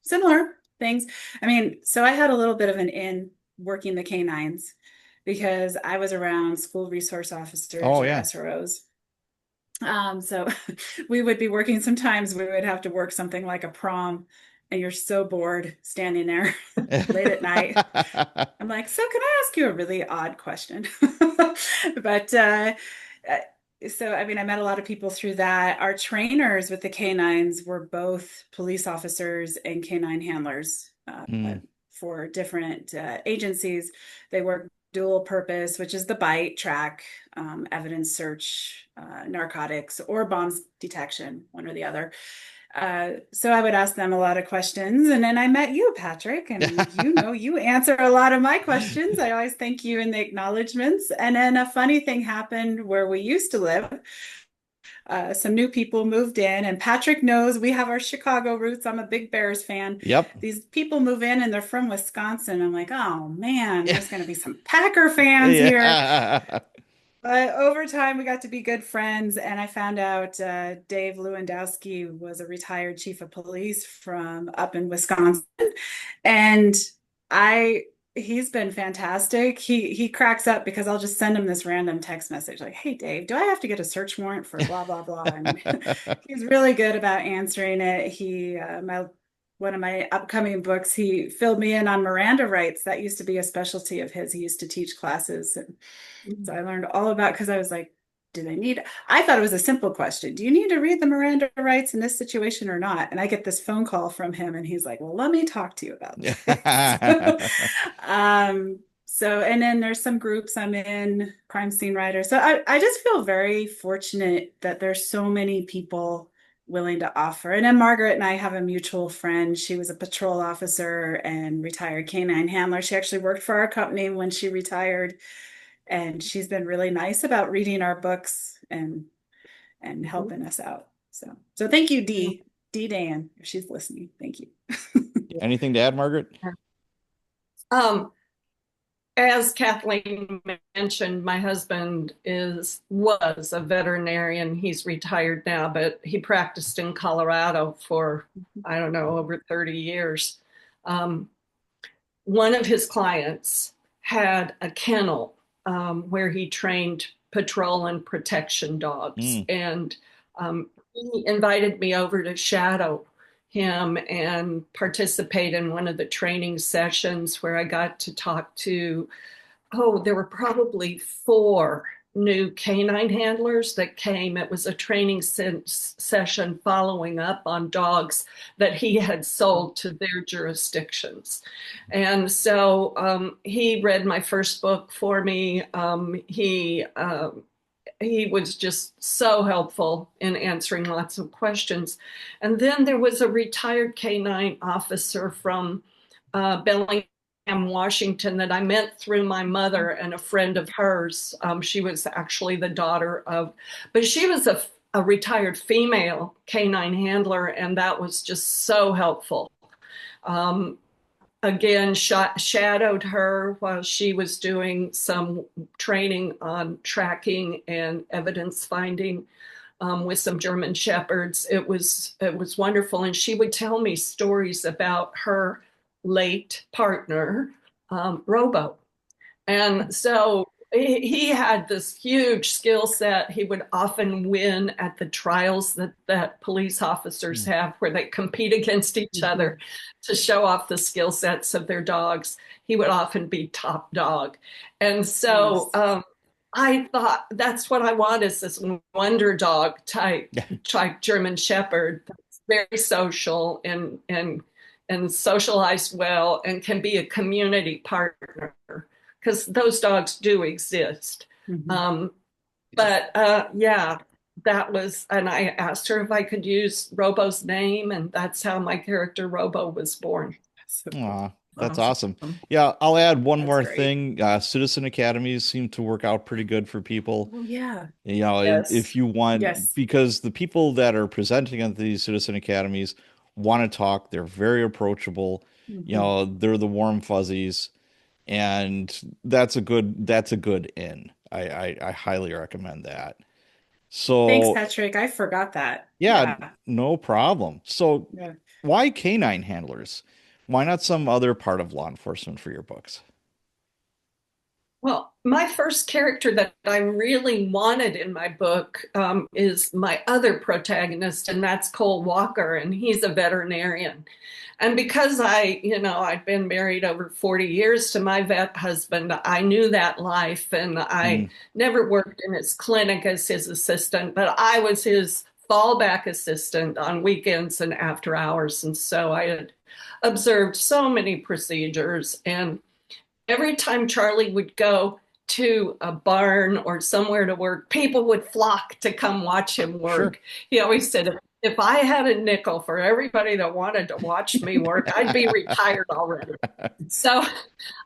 similar things. I mean, so I had a little bit of an in working the K9s because I was around school resource officers Oh or yeah. SROs. So we would be working, sometimes we would have to work something like a prom, and you're so bored standing there late at night. I'm like, so can I ask you a really odd question? But uh, so, I mean, I met a lot of people through that. Our trainers with the K9s were both police officers and canine handlers Mm, for different agencies. They work dual purpose, which is the bite, track, evidence search, narcotics, or bombs detection, one or the other. So I would ask them a lot of questions. And then I met you, Patrick, and you answer a lot of my questions. I always thank you in the acknowledgments. And then a funny thing happened where we used to live. Some new people moved in, and Patrick knows we have our Chicago roots. I'm a big Bears fan. yep. These people move in and they're from Wisconsin. I'm like, oh man, there's going to be some Packer fans here. Yeah. But over time, we got to be good friends, and I found out Dave Lewandowski was a retired chief of police from up in Wisconsin, and I he's been fantastic. He cracks up because I'll just send him this random text message like, "Hey Dave, do I have to get a search warrant for blah blah blah?" And he's really good about answering it. He my one of my upcoming books, he filled me in on Miranda rights. That used to be a specialty of his. He used to teach classes, and so I learned all about, because I was like, do they need, I thought it was a simple question. Do you need to read the Miranda rights in this situation or not? And I get this phone call from him and he's like, well, let me talk to you about this. And then there's some groups I'm in, crime scene writer. So I just feel very fortunate that there's so many people willing to offer. And then Margaret and I have a mutual friend. She was a patrol officer and retired canine handler. She actually worked for our company when she retired, and she's been really nice about reading our books and helping us out. So thank you, Dee. D Dan, if she's listening. Thank you. Anything to add, Margaret? Um, as Kathleen mentioned, my husband was a veterinarian. He's retired now, but he practiced in Colorado for, I don't know, over 30 years. Um, One of his clients had a kennel where he trained patrol and protection dogs. Mm. And he invited me over to shadow him and participate in one of the training sessions where I got to talk to, there were probably four new canine handlers that came. It was a training session following up on dogs that he had sold to their jurisdictions. And so he read my first book for me. He was just so helpful in answering lots of questions. And then there was a retired canine officer from Bellingham, Washington, that I met through my mother and a friend of hers. She was actually the daughter of, but she was a retired female canine handler, and that was just so helpful. Again, shadowed her while she was doing some training on tracking and evidence finding with some German shepherds. It was wonderful, and she would tell me stories about her late partner, Robo. And so he had this huge skill set. He would often win at the trials that police officers have, where they compete against each other to show off the skill sets of their dogs. He would often be top dog. And so I thought that's what I want, is this wonder dog type German Shepherd that's very social and socialized well and can be a community partner, because those dogs do exist. Yeah, that was, and I asked her if I could use Robo's name, and that's how my character Robo was born. Aw, that's awesome. Yeah, I'll add one more thing. Citizen academies seem to work out pretty good for people. Oh, yeah. You know, if you want, because the people that are presenting at these citizen academies want to talk. They're very approachable. You know, they're the warm fuzzies, and that's a good in. I highly recommend that. So thanks, Patrick. I forgot that. Yeah, no problem. So why canine handlers? Why not some other part of law enforcement for your books? Well, my first character that I really wanted in my book is my other protagonist, and that's Cole Walker, and he's a veterinarian. And because I'd been married over 40 years to my vet husband, I knew that life, and I never worked in his clinic as his assistant, but I was his fallback assistant on weekends and after hours. And so I had observed so many procedures, and every time Charlie would go to a barn or somewhere to work, people would flock to come watch him work. Sure. He always said, if I had a nickel for everybody that wanted to watch me work, I'd be retired already. So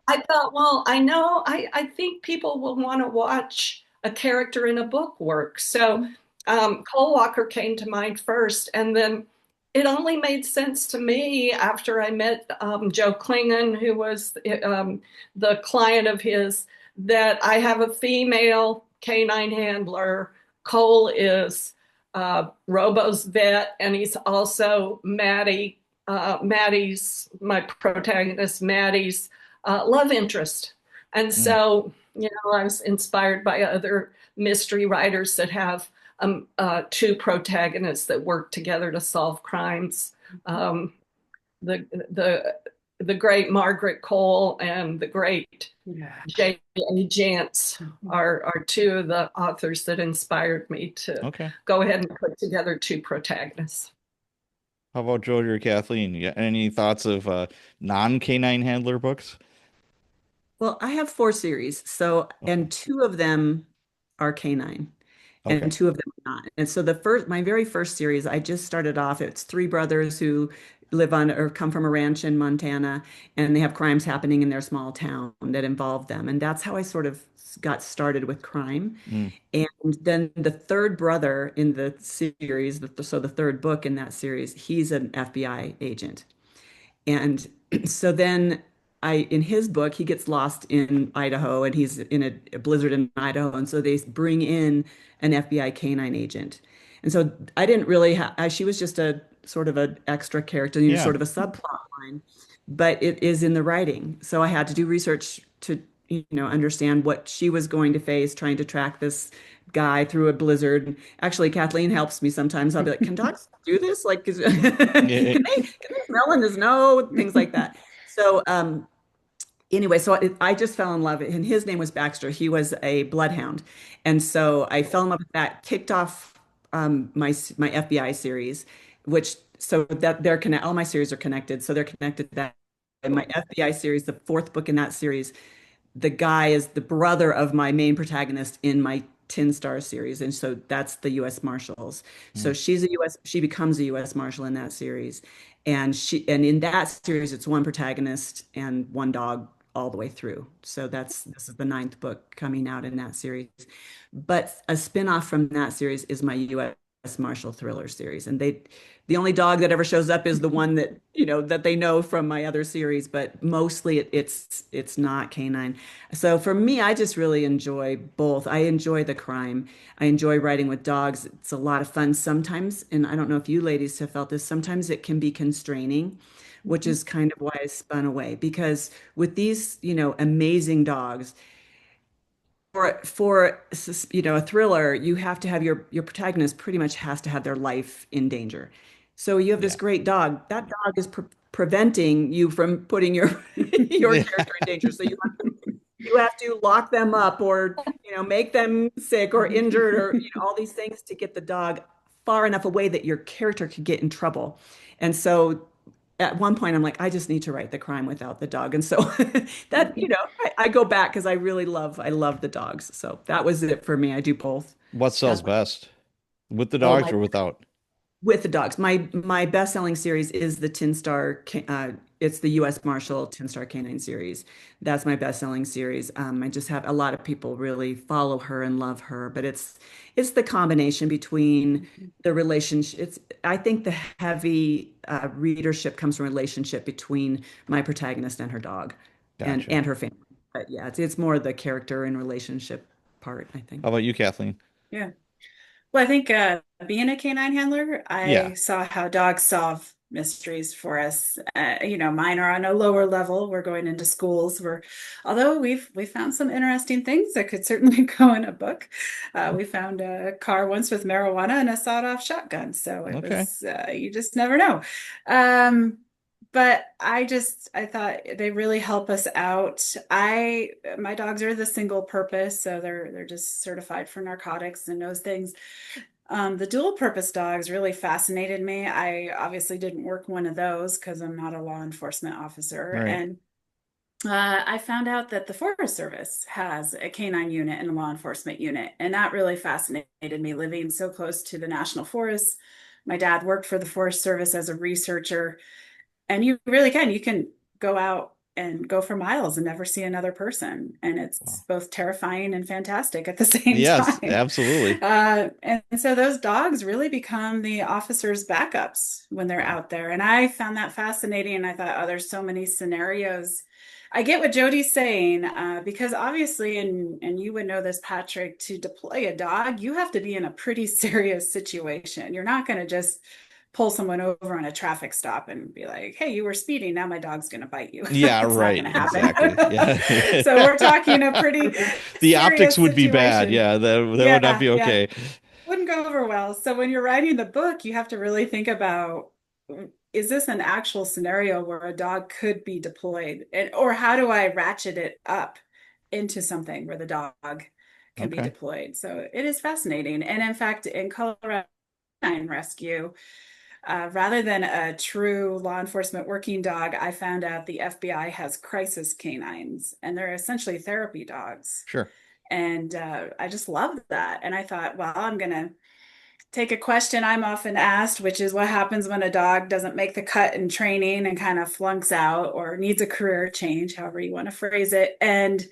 I thought, well, I think people will want to watch a character in a book work. So Cole Walker came to mind first, and then it only made sense to me after I met Joe Klingon, who was the client of his, that I have a female canine handler. Cole is Robo's vet, and he's also my protagonist, Maddie's love interest. And so, I was inspired by other mystery writers that have two protagonists that work together to solve crimes. The great Margaret Cole and the great J.A. Jantz are two of the authors that inspired me to go ahead and put together two protagonists. How about Jodi or Kathleen? You got any thoughts of non-canine handler books? Well, I have 4 series, and 2 of them are canine. Okay. And 2 of them are not. And so my very first series, I just started off, it's 3 brothers who live on or come from a ranch in Montana, and they have crimes happening in their small town that involve them. And that's how I sort of got started with crime. Mm. And then the third brother in the series, so the third book in that series, he's an FBI agent. And so then in his book, he gets lost in Idaho and he's in a blizzard in Idaho. And so they bring in an FBI canine agent. And so I didn't really have, she was just a sort of an extra character, Yeah. sort of a subplot line, but it is in the writing. So I had to do research to, understand what she was going to face, trying to track this guy through a blizzard. Actually, Kathleen helps me sometimes. I'll be like, can dogs do this? Like, Yeah. can they smell in the snow? Things like that. So, anyway, so I just fell in love. And his name was Baxter. He was a bloodhound. And so I fell in love with that, kicked off my FBI series, which so that they're connected. All my series are connected. So they're connected to that. And my FBI series, the fourth book in that series, the guy is the brother of my main protagonist in my Tin Star series. And so that's the US Marshals. So Mm. she becomes a US Marshal in that series. And in that series, it's one protagonist and one dog all the way through. So this is the ninth book coming out in that series. But a spin-off from that series is my US Marshal thriller series. And the only dog that ever shows up is the one that, that they know from my other series, but mostly it's not canine. So for me, I just really enjoy both. I enjoy the crime. I enjoy writing with dogs. It's a lot of fun sometimes, and I don't know if you ladies have felt this, sometimes it can be constraining, which is kind of why I spun away because with these, amazing dogs, for a thriller, you have to have your protagonist pretty much has to have their life in danger. So you have this Yeah. great dog. That dog is preventing you from putting your your Yeah. character in danger. So you have to lock them up or make them sick or injured or all these things to get the dog far enough away that your character could get in trouble. And so at one point I'm like, I just need to write the crime without the dog. And so that, I go back because I love the dogs. So that was it for me. I do both. What sells That's best? With the oh dogs my or without? with the dogs. My best-selling series is the Tin Star. It's the U.S. Marshal Tin Star Canine series. That's my best-selling series. I just have a lot of people really follow her and love her, but it's the combination between the relationship. I think the heavy readership comes from relationship between my protagonist and her dog, and Gotcha. and her family. But yeah, it's more the character and relationship part, I How think. about you, Kathleen? Yeah. Well, I think being a canine handler, Yeah. I saw how dogs solve mysteries for us. Mine are on a lower level. We're going into schools where, although we found some interesting things that could certainly go in a book. We found a car once with marijuana and a sawed-off shotgun. So it Okay. was you just never know. Um, but I thought they really help us out. My dogs are the single purpose, so they're just certified for narcotics and those things. The dual purpose dogs really fascinated me. I obviously didn't work one of those because I'm not a law enforcement officer. Right. And I found out that the Forest Service has a canine unit and a law enforcement unit. And that really fascinated me living so close to the national forests. My dad worked for the Forest Service as a researcher, and you really can. You can go out and go for miles and never see another person. And it's Wow. both terrifying and fantastic at the same Yes, time. absolutely. And so those dogs really become the officers' backups when they're Wow. out there. And I found that fascinating. And I thought, oh, there's so many scenarios. I get what Jodi's saying, because obviously, and you would know this, Patrick, to deploy a dog, you have to be in a pretty serious situation. You're not going to just pull someone over on a traffic stop and be like, hey, you were speeding. Now my dog's going to bite you. Yeah, It's not right. going to Exactly. happen. Yeah. So we're talking a pretty The optics serious would be bad. situation. Yeah, that would not Yeah, be yeah. okay. Wouldn't go over well. So when you're writing the book, you have to really think about, is this an actual scenario where a dog could be deployed? Or how do I ratchet it up into something where the dog can be Okay. deployed? So it is fascinating. And in fact, in Colorado Rescue, rather than a true law enforcement working dog, I found out the FBI has crisis canines, and they're essentially therapy dogs. Sure. And I just loved that. And I thought, well, I'm going to take a question I'm often asked, which is what happens when a dog doesn't make the cut in training and kind of flunks out or needs a career change, however you want to phrase it. And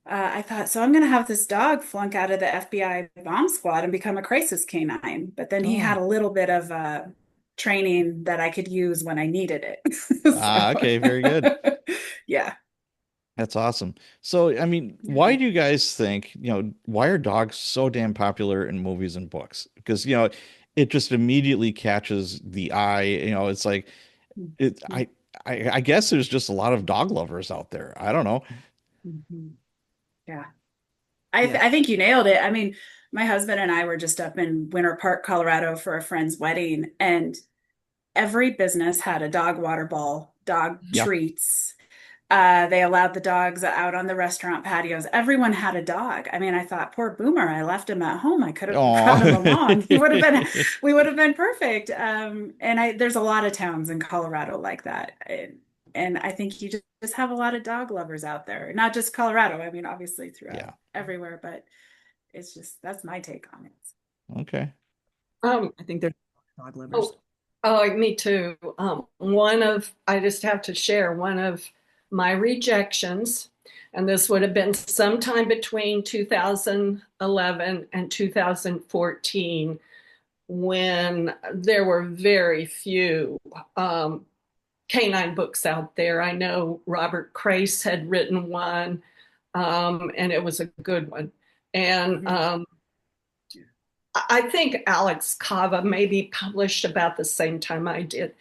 I thought, so I'm going to have this dog flunk out of the FBI bomb squad and become a crisis canine. But then he had Oh, a little bit of training that I could use when I needed it. okay, very good. So, yeah. That's awesome. So, I mean, why do you guys think, why are dogs so damn popular in movies and books? Because, it just immediately catches the eye. It's like it I guess there's just a lot of dog lovers out there. I don't know. Mhm. Yeah. Yeah. I think you nailed it. I mean, my husband and I were just up in Winter Park, Colorado for a friend's wedding, and every business had a dog water ball, dog Yeah. treats. They allowed the dogs out on the restaurant patios. Everyone had a dog. I mean, I thought, poor Boomer, I left him at home. I could have brought him along. He would have been, we would have been perfect. And there's a lot of towns in Colorado like that. And I think you just have a lot of dog lovers out there, not just Colorado. I mean, obviously throughout Yeah. everywhere, but it's just, that's my take on it. Okay. Um, I think they're dog lovers. oh, me too. I just have to share one of my rejections, and this would have been sometime between 2011 and 2014 when there were very few canine books out there. I know Robert Crace had written one, and it was a good one. And I think Alex Cava maybe published about the same time I did.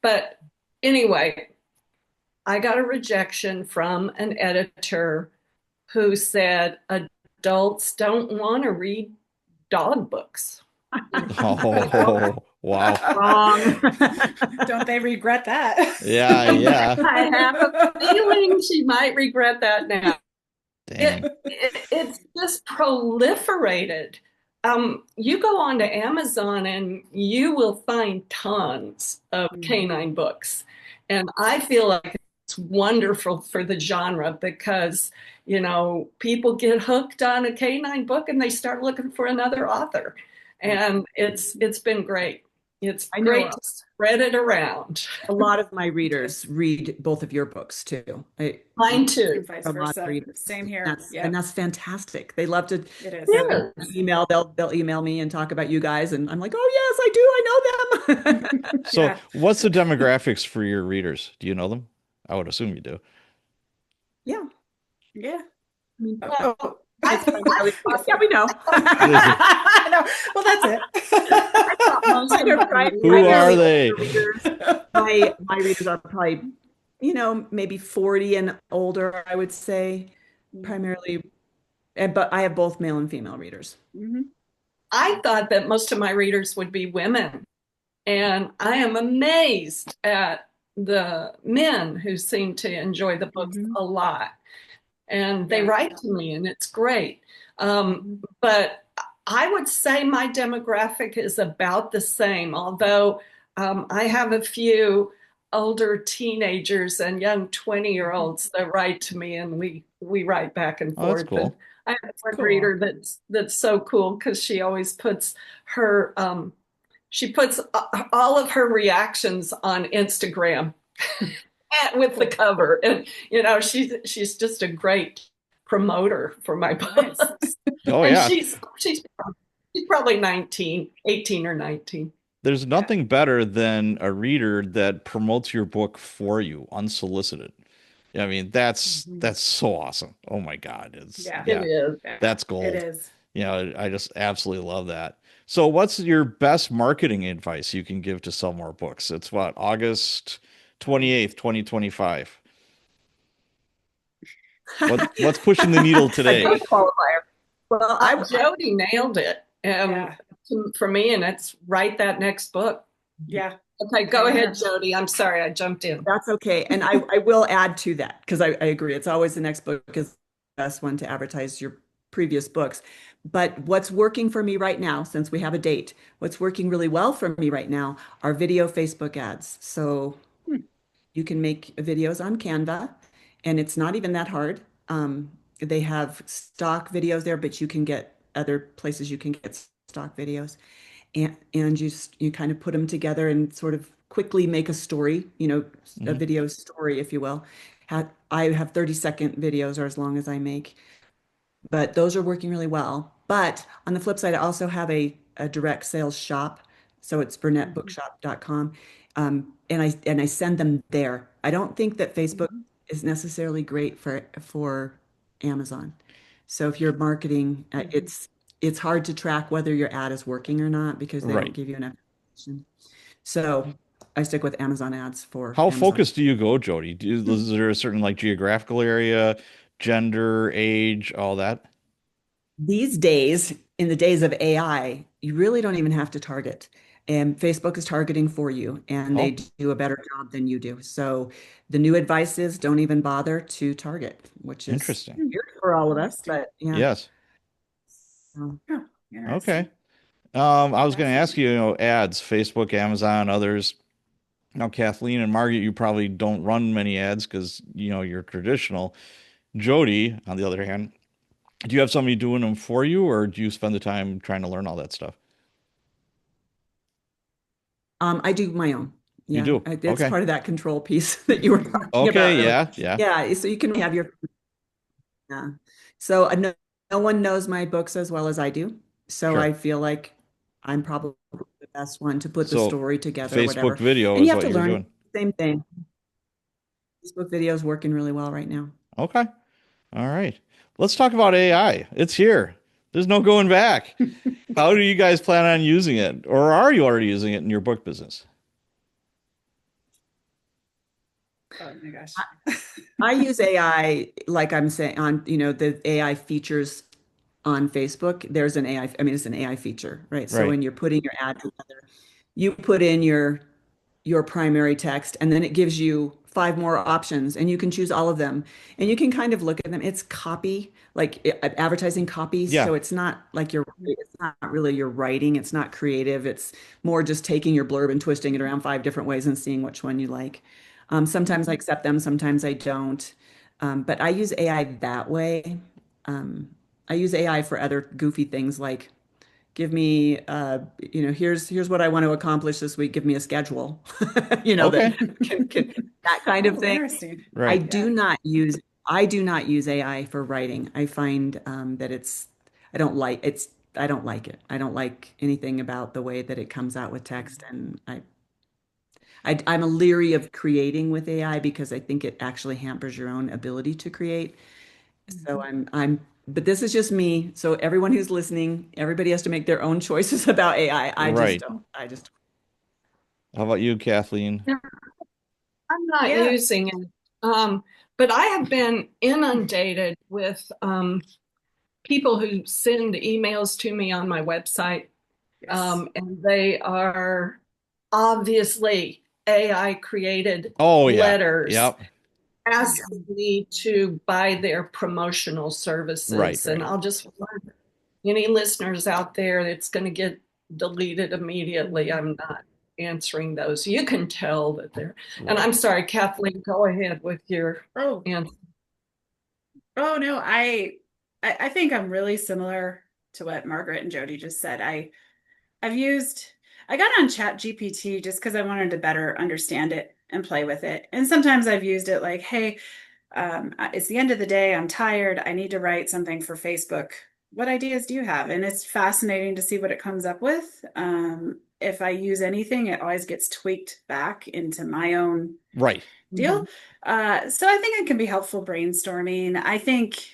But anyway, I got a rejection from an editor who said adults don't want to read dog books. Oh, wow. Wrong. Don't they regret that? Yeah, yeah. I have a feeling she might regret that now. Dang. It's just proliferated. You go on to Amazon and you will find tons of canine books. And I feel like it's wonderful for the genre because, people get hooked on a canine book and they start looking for another author. And it's been great. It's I know great to spread it around. a lot of my readers read both of your books too. Mine too. Vice A lot of versa. readers. Same here. That's, Yeah, and that's fantastic. They love to it is. Yeah. email. They'll email me and talk about you guys, and I'm like, oh yes, I do. I know them. So, Yeah. what's the demographics for your readers? Do you know them? I would assume you do. Yeah. Yeah. I mean, Well, it's primarily, yeah, we know. No, well, that's it. most of my Who are readers- they? My readers are probably, maybe 40 and older, I would say, primarily. But I have both male and female readers. Mhm. I thought that most of my readers would be women, and I am amazed at the men who seem to enjoy the books a lot. And they Yeah. write to me, and it's great. But I would say my demographic is about the same, although I have a few older teenagers and young 20-year-olds that write to me, and we write back and Oh, that's forth. cool. And I have one Cool. reader that's so cool because she always puts her she puts all of her reactions on Instagram with the cover, and she's just a great promoter for my books. Oh, And yeah. she's probably 19, 18 or 19. There's nothing better than a reader that promotes your book for you, unsolicited. I mean, that's so awesome. Oh my God. Yeah. It is. That's It gold. is. I just absolutely love that. So what's your best marketing advice you can give to sell more books? It's what, August 28th, 2025. What's pushing the needle A today? date qualifier. Well, Jodi nailed it. Yeah. For me, and it's write that next book. Yeah. Okay, go ahead, Jodi. I'm sorry I jumped in. that's okay. And I will add to that because I agree. It's always the next book is the best one to advertise your previous books. But what's working for me right now, since we have a date, what's working really well for me right now are video Facebook ads. So you can make videos on Canva, and it's not even that hard. They have stock videos there, but you can get other places you can get stock videos. and you kind of put them together and sort of quickly make a story, a Hmm. video story, if you will. I have 30-second videos or as long as I make, but those are working really well. But on the flip side, I also have a direct sales shop. So it's Mhm. burnettbookshop.com. And I send them there. I don't think that Facebook Mhm. is necessarily great for Amazon. So if you're marketing, Mhm. it's hard to track whether your ad is working or not because they don't Right. give you enough information. So I stick with Amazon ads for How Amazon. focused do you go, Jody? Is there a certain like geographical area, gender, age, all that? These days, in the days of AI, you really don't even have to target. And Facebook is targeting for you, and they Oh, do a better job than you do. So the new advice is don't even bother to target, which is interesting. Hmm. weird for all of us, Interesting. but yeah. Yes. Um, Oh, Okay. interesting. I was going to ask Fascinating. you, ads, Facebook, Amazon, others. Now, Kathleen and Margaret, you probably don't run many ads because, you're traditional. Jody, on the other hand, do you have somebody doing them for you, or do you spend the time trying to learn all that stuff? I do my own. You Yeah, do. that's Okay. part of that control piece that you were talking Okay. about earlier. Yeah. Yeah. Yeah, so you can have your yeah. So no one knows my books as well as I do. So Sure. I feel like I'm probably the best one to put the So, story together, Facebook whatever. video And you is have what to you're learn doing. same thing. Facebook video is working really well right now. Okay. All right. Let's talk about AI. It's here. There's no going back. How do you guys plan on using it? Or are you already using it in your book business? Oh my I, gosh. I use AI, like I'm saying, on, the AI features on Facebook. There's an AI, I mean, it's an AI feature, right? So Right. when you're putting your ad together, you put in your primary text, and then it gives you five more options, and you can choose all of them. And you can kind of look at them. It's copy, like advertising copy. Yeah. So it's not really your writing. It's not creative. It's more just taking your blurb and twisting it around five different ways and seeing which one you like. Sometimes I accept them, sometimes I don't. But I use AI that way. Um, I use AI for other goofy things like give me here's what I want to accomplish this week, give me a schedule. That Okay. can that kind of Oh, thing. interesting. i Right. do Yeah. not use I do not use AI for writing. I find that I don't like it. I don't like anything about the way that it comes out with text, and I'm a leery of creating with AI because I think it actually hampers your own ability to create. So Mhm. but this is just me. So everyone who's listening, everybody has to make their own choices about AI. I just Right. don't. I just, How about you, Kathleen? Yeah, I'm not Yeah. using it. But I have been inundated with people who send emails to me on my website, Yes. and they are obviously AI created Oh, yeah. letters Yep. asking Mhm. me to buy their promotional Right. services. And Right. I'll just warn any listeners out there that's going to get deleted immediately. Mhm. I'm not answering those. You can tell that they're, and Right. I'm sorry, Kathleen, go ahead with your Oh, answer. oh no, I think I'm really similar to what Margaret and Jody just said. I've used I got on Chat GPT just because I wanted to better understand it and play with it. And sometimes I've used it like, hey, it's the end of the day. I'm tired. I need to write something for Facebook. What ideas do you have? And it's fascinating to see what it comes up with. If I use anything, it always gets tweaked back into my own Right. deal. Mhm. So I think it can be helpful brainstorming. I think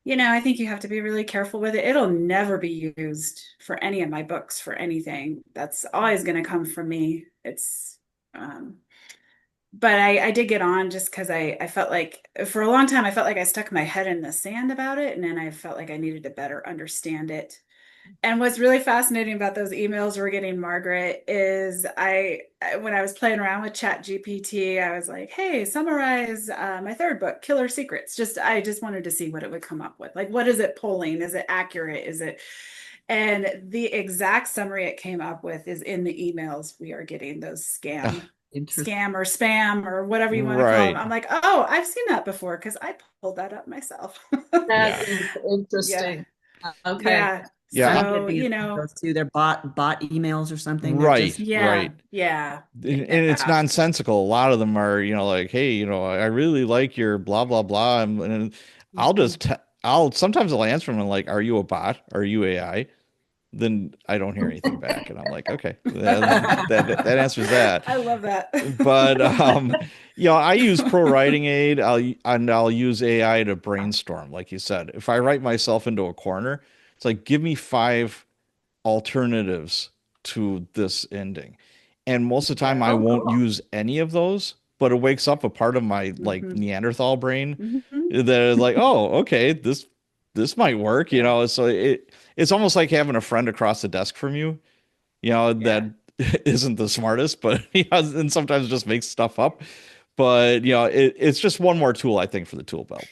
you have to be really careful with it. It'll never be used for any of my books for anything. That's always going to come from me. Um, but I did get on just because I felt like for a long time I felt like I stuck my head in the sand about it, and then I felt like I needed to better understand it. And what's really fascinating about those emails we're getting, Margaret, is when I was playing around with Chat GPT, I was like, "Hey, summarize my third book, Killer Secrets." I just wanted to see what it would come up with. Like, what is it pulling? Is it accurate? Is it? And the exact summary it came up with is in the emails we are getting. Those Ah, Interesting. scam or spam or whatever you want to call them. right. I'm like, oh, I've seen that before because I pulled that up myself. That Yeah. is Yeah. interesting. Okay. Yeah. Yeah. I'm So, getting you it from know, those too. They're bot emails or something. They're Right, just yeah, right. yeah, And it's yeah. nonsensical. A lot of them are, like, hey, I really like your blah blah blah, and I'll Mhm. just I'll sometimes I'll answer them and like, are you a bot? Are you AI? Then I don't hear anything back, and I'm like, okay, that answers that. I love that. But I use Pro Writing Aid. I'll use AI to brainstorm, like you said. If I write myself into a corner, it's like give me five alternatives to this ending. And most of the time Yeah. I Oh, won't cool. use any of those, but it wakes up a part of my like Hmm. Neanderthal brain Hmm. that is like, oh, okay, this might work, Yeah. so it's almost like having a friend across the desk from you, that Yeah. isn't the smartest, but and sometimes just makes stuff up. But it's just one more tool, I think, for the tool belt.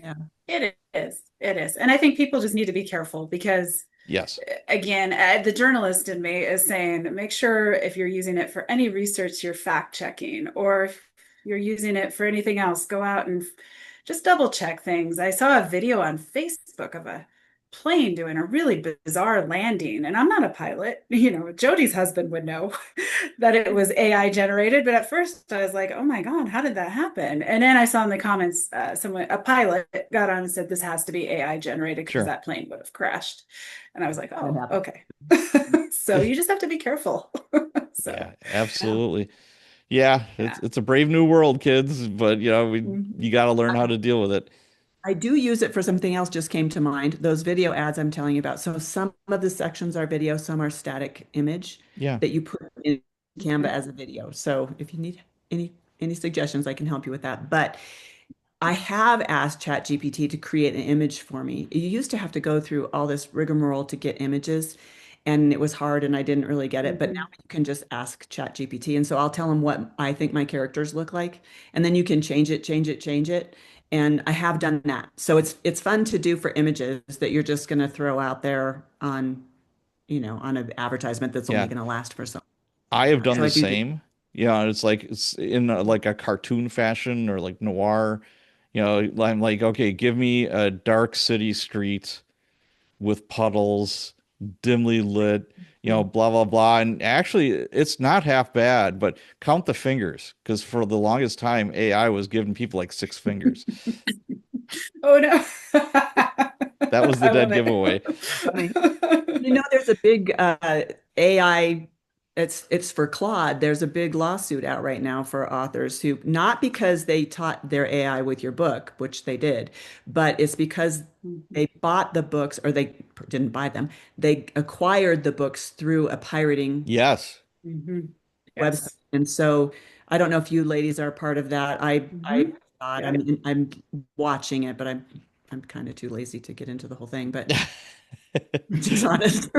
yeah. It is. It is. And I think people just need to be careful because, Yes. again, the journalist in me is saying make sure if you're using it for any research, you're fact checking, or if you're using it for anything else, go out and just double check things. I saw a video on Facebook of a plane doing a really bizarre landing, and I'm not a pilot. Jody's husband would know that it was AI generated, but at first I was like, "Oh my God, how did that happen?" And then I saw in the comments, a pilot got on and said, "This has to be AI generated because Sure. that plane would have crashed." And I was like, That "Oh, happens. okay." So you just have to be careful. So Yeah, Yeah. absolutely. Yeah, it's yeah. it's a brave new world, kids, but you Mhm. got to learn how to deal with it. I do use it for something else just came to mind. Those video ads I'm telling you about. So some of the sections are video, some are static image Yeah, that you put in Canva Mhm. as a video. So if you need any suggestions, I can help you with that. But I have asked ChatGPT to create an image for me. You used to have to go through all this rigmarole to get images, and it was hard, and I didn't really get it. But now Mhm. you can just ask ChatGPT, and so I'll tell him what I think my characters look like, and then you can change it, change it, change it. And I have done that. So it's fun to do for images that you're just going to throw out there on an advertisement that's only yeah. going to last for so. I have done So the I do. same. Yeah, it's like it's in like a cartoon fashion or like noir. I'm like, okay, give me a dark city street with puddles, dimly lit, blah blah blah. And actually, it's not half bad, but count the fingers because for the longest time, AI was giving people like six fingers. Oh no. That was the I dead love it. giveaway. Funny. There's a big AI, it's for Claude. There's a big lawsuit out right now for authors who, not because they taught their AI with your book, which they did, but it's because Mhm. they bought the books or they didn't buy them. They acquired the books through a pirating Yes. Mhm. website. Yes. And so I don't know if you ladies are part of that. I Hmm. thought Yep. I'm watching it, but I'm kind of too lazy to get into the whole thing, but just honest.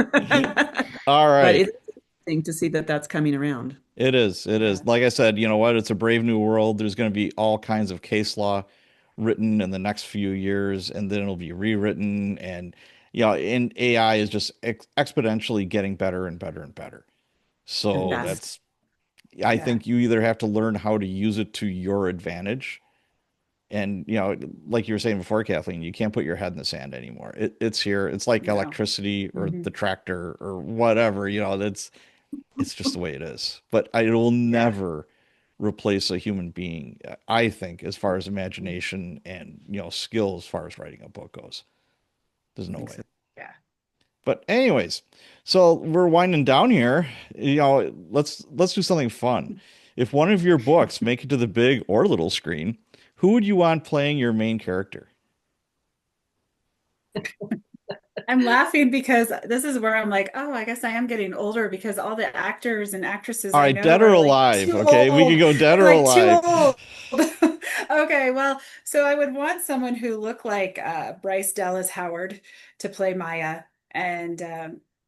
All But right. it's interesting to see that that's coming around. It is. It Yeah. is. Like I said, you know what? It's a brave new world. There's going to be all kinds of case law written in the next few years, and then it'll be rewritten. And AI is just exponentially getting better and better and better. And So fast. Mhm. I Yeah. think you either have to learn how to use it to your advantage. And, like you were saying before, Kathleen, you can't put your head in the sand anymore. It's here. It's like No. electricity or Hmm. the tractor or whatever, it's just the way it is. But it will Yeah. never replace a human being, I think, as far as Mhm. imagination and, skill as far as writing a book goes. There's I no think way. so. Yeah. But anyways, so we're winding down here. Let's do something fun. If one of your books make it to the big or little screen, who would you want playing your main character? I'm laughing because this is where I'm like, oh, I guess I am getting older because all the actors and actresses All I right, know dead or are like alive. too Okay, we could old. go dead They're or like too alive. old. Okay, well, so I would want someone who looked like Bryce Dallas Howard to play Maya, and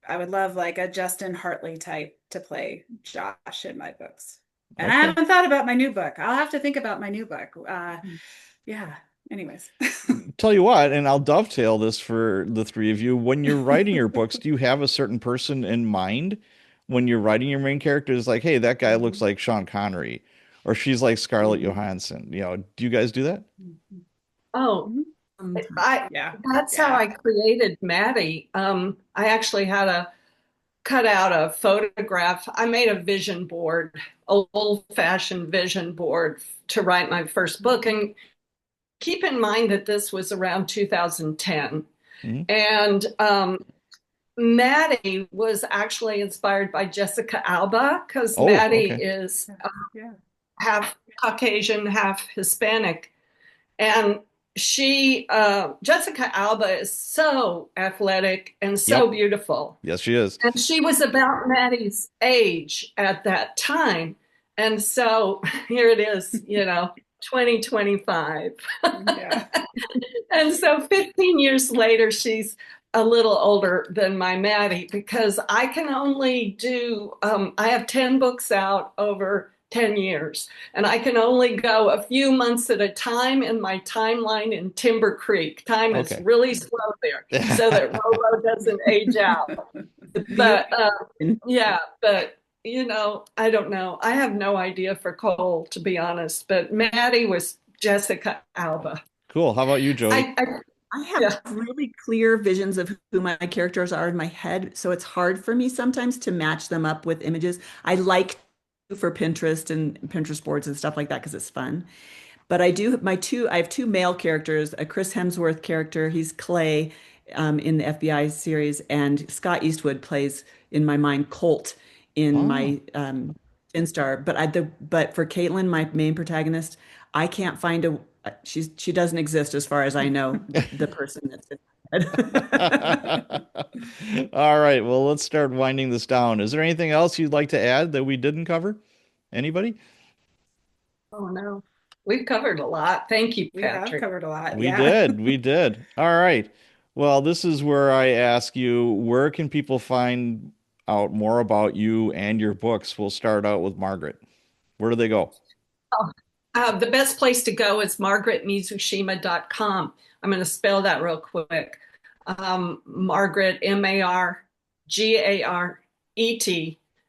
I would love like a Justin Hartley type to play Josh in my books. And I Okay. haven't thought about my new book. I'll have to think about my new book. Yeah. Anyways. Tell you what, and I'll dovetail this for the three of you. When you're writing your books, do you have a certain person in mind when you're writing your main character? It's like, hey, that guy looks Mhm. like Sean Connery, or she's like Scarlett Mhm. Johansson. Do you guys do that? Mhm. Oh, Mhm. I Yeah. that's how Yeah. I created Maddie. I actually had to cut out a photograph. I made a vision board, old-fashioned vision board to write my first book. And keep in mind that this was around 2010. Mhm. And Maddie was actually inspired by Jessica Alba because Oh, Maddie okay. is Yeah. half Caucasian, half Hispanic. And Jessica Alba is so athletic and so Yep. beautiful. Yes, she is. And she was about Maddie's age at that time. And so here it is, 2025. Yeah. And so 15 years later, she's a little older than my Maddie because I can only I have 10 books out over 10 years, and I can only go a few months at a time in my timeline in Timber Creek. Time is Okay. really slow there so that Rolo doesn't age out. The beauty. But yeah, but I don't know. I have no idea for Cole, to be honest, but Maddie was Jessica Alba. Cool. How about you, Jodi? I have Yeah. really clear visions of who my characters are in my head, so it's hard for me sometimes to match them up with images. I like for Pinterest and Pinterest boards and stuff like that because it's fun. But I have two male characters, a Chris Hemsworth character, he's Clay in the FBI series, and Scott Eastwood plays in my mind Colt in Oh. my Finstar. But for Caitlin, my main protagonist, I can't find a she doesn't exist as far as I know, the person that's in my head. All right. Well, let's start winding this down. Is there anything else you'd like to add that we didn't cover? Anybody? Oh no. We've covered a lot. Thank you, We have Patrick. covered a lot. We Yeah. did. We did. All right. Well, this is where I ask you, where can people find out more about you and your books? We'll start out with Margaret. Where do they go? Oh, the best place to go is margaretmizushima.com. I'm going to spell that real quick. Margaret, Margaret,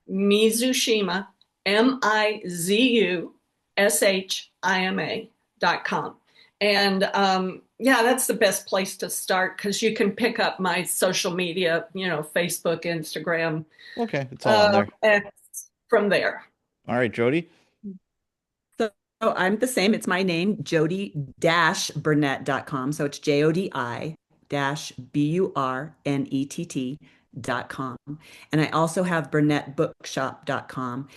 Mizushima, Mizushima.com. And yeah, that's the best place to start because you can pick up my social media, Facebook, Instagram, Okay, it's all on there. and from there. All right, Jodi. So I'm the same. It's my name, Jodi-Burnett.com. So it's Jodi-Burnett.com. And I also have BurnettBookshop.com.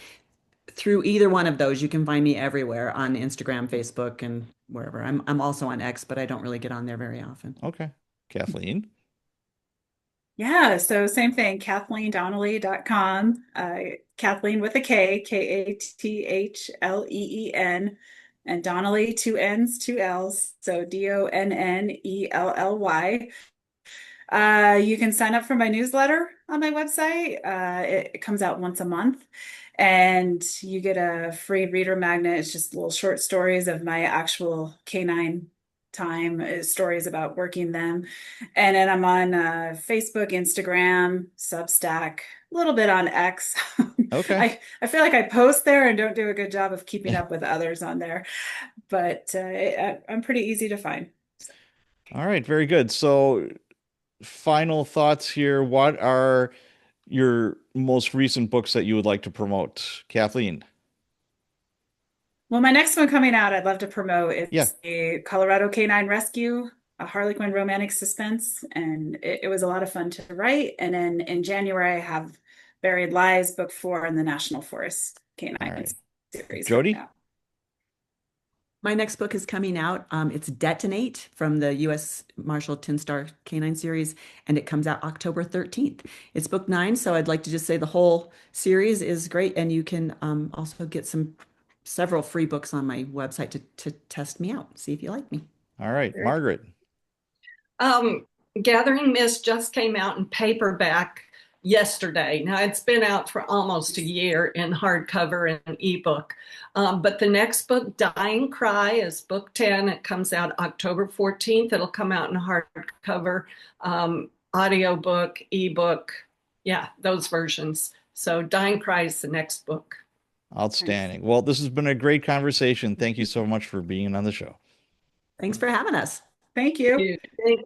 Through either one of those, you can find me everywhere on Instagram, Facebook, and wherever. I'm also on X, but I don't really get on there very often. Okay. Kathleen. Yeah, so same thing, KathleenDonnelly.com. Kathleen with a K, Kathleen, and Donnelly, two N's, two L's, so Donnelly. You can sign up for my newsletter on my website. It comes out once a month, and you get a free reader magnet. It's just little short stories of my actual K9 time, stories about working them. And then I'm on Facebook, Instagram, Substack, a little bit on X. Okay. I feel like I post there and don't do a good job of keeping up with others on there, but I'm pretty easy to find. All right, very good. So, final thoughts here. What are your most recent books that you would like to promote? Kathleen. Well, my next one coming out, I'd love to promote. Yeah. It's a Colorado K9 Rescue, a Harlequin romantic suspense, and it was a lot of fun to write. And then in January, I have Buried Lies, book 4 in the National Forest K9 All right. series. Jodi? My next book is coming out. It's Detonate from the U.S. Marshall Tin Star Canine series, and it comes out October 13th. It's book 9, so I'd like to just say the whole series is great, and you can also get several free books on my website to test me out, see if you like me. All right, Margaret. Gathering Mist just came out in paperback yesterday. Now it's been out for almost a year in hardcover and ebook. But the next book, Dying Cry, is book 10. It comes out October 14th. It'll come out in hardcover, audiobook, ebook. Yeah, those versions. So Dying Cry is the next book. Outstanding. Well, this has been a great conversation. Thank you so much for being on the show. Thanks for having us. Thank you. Thank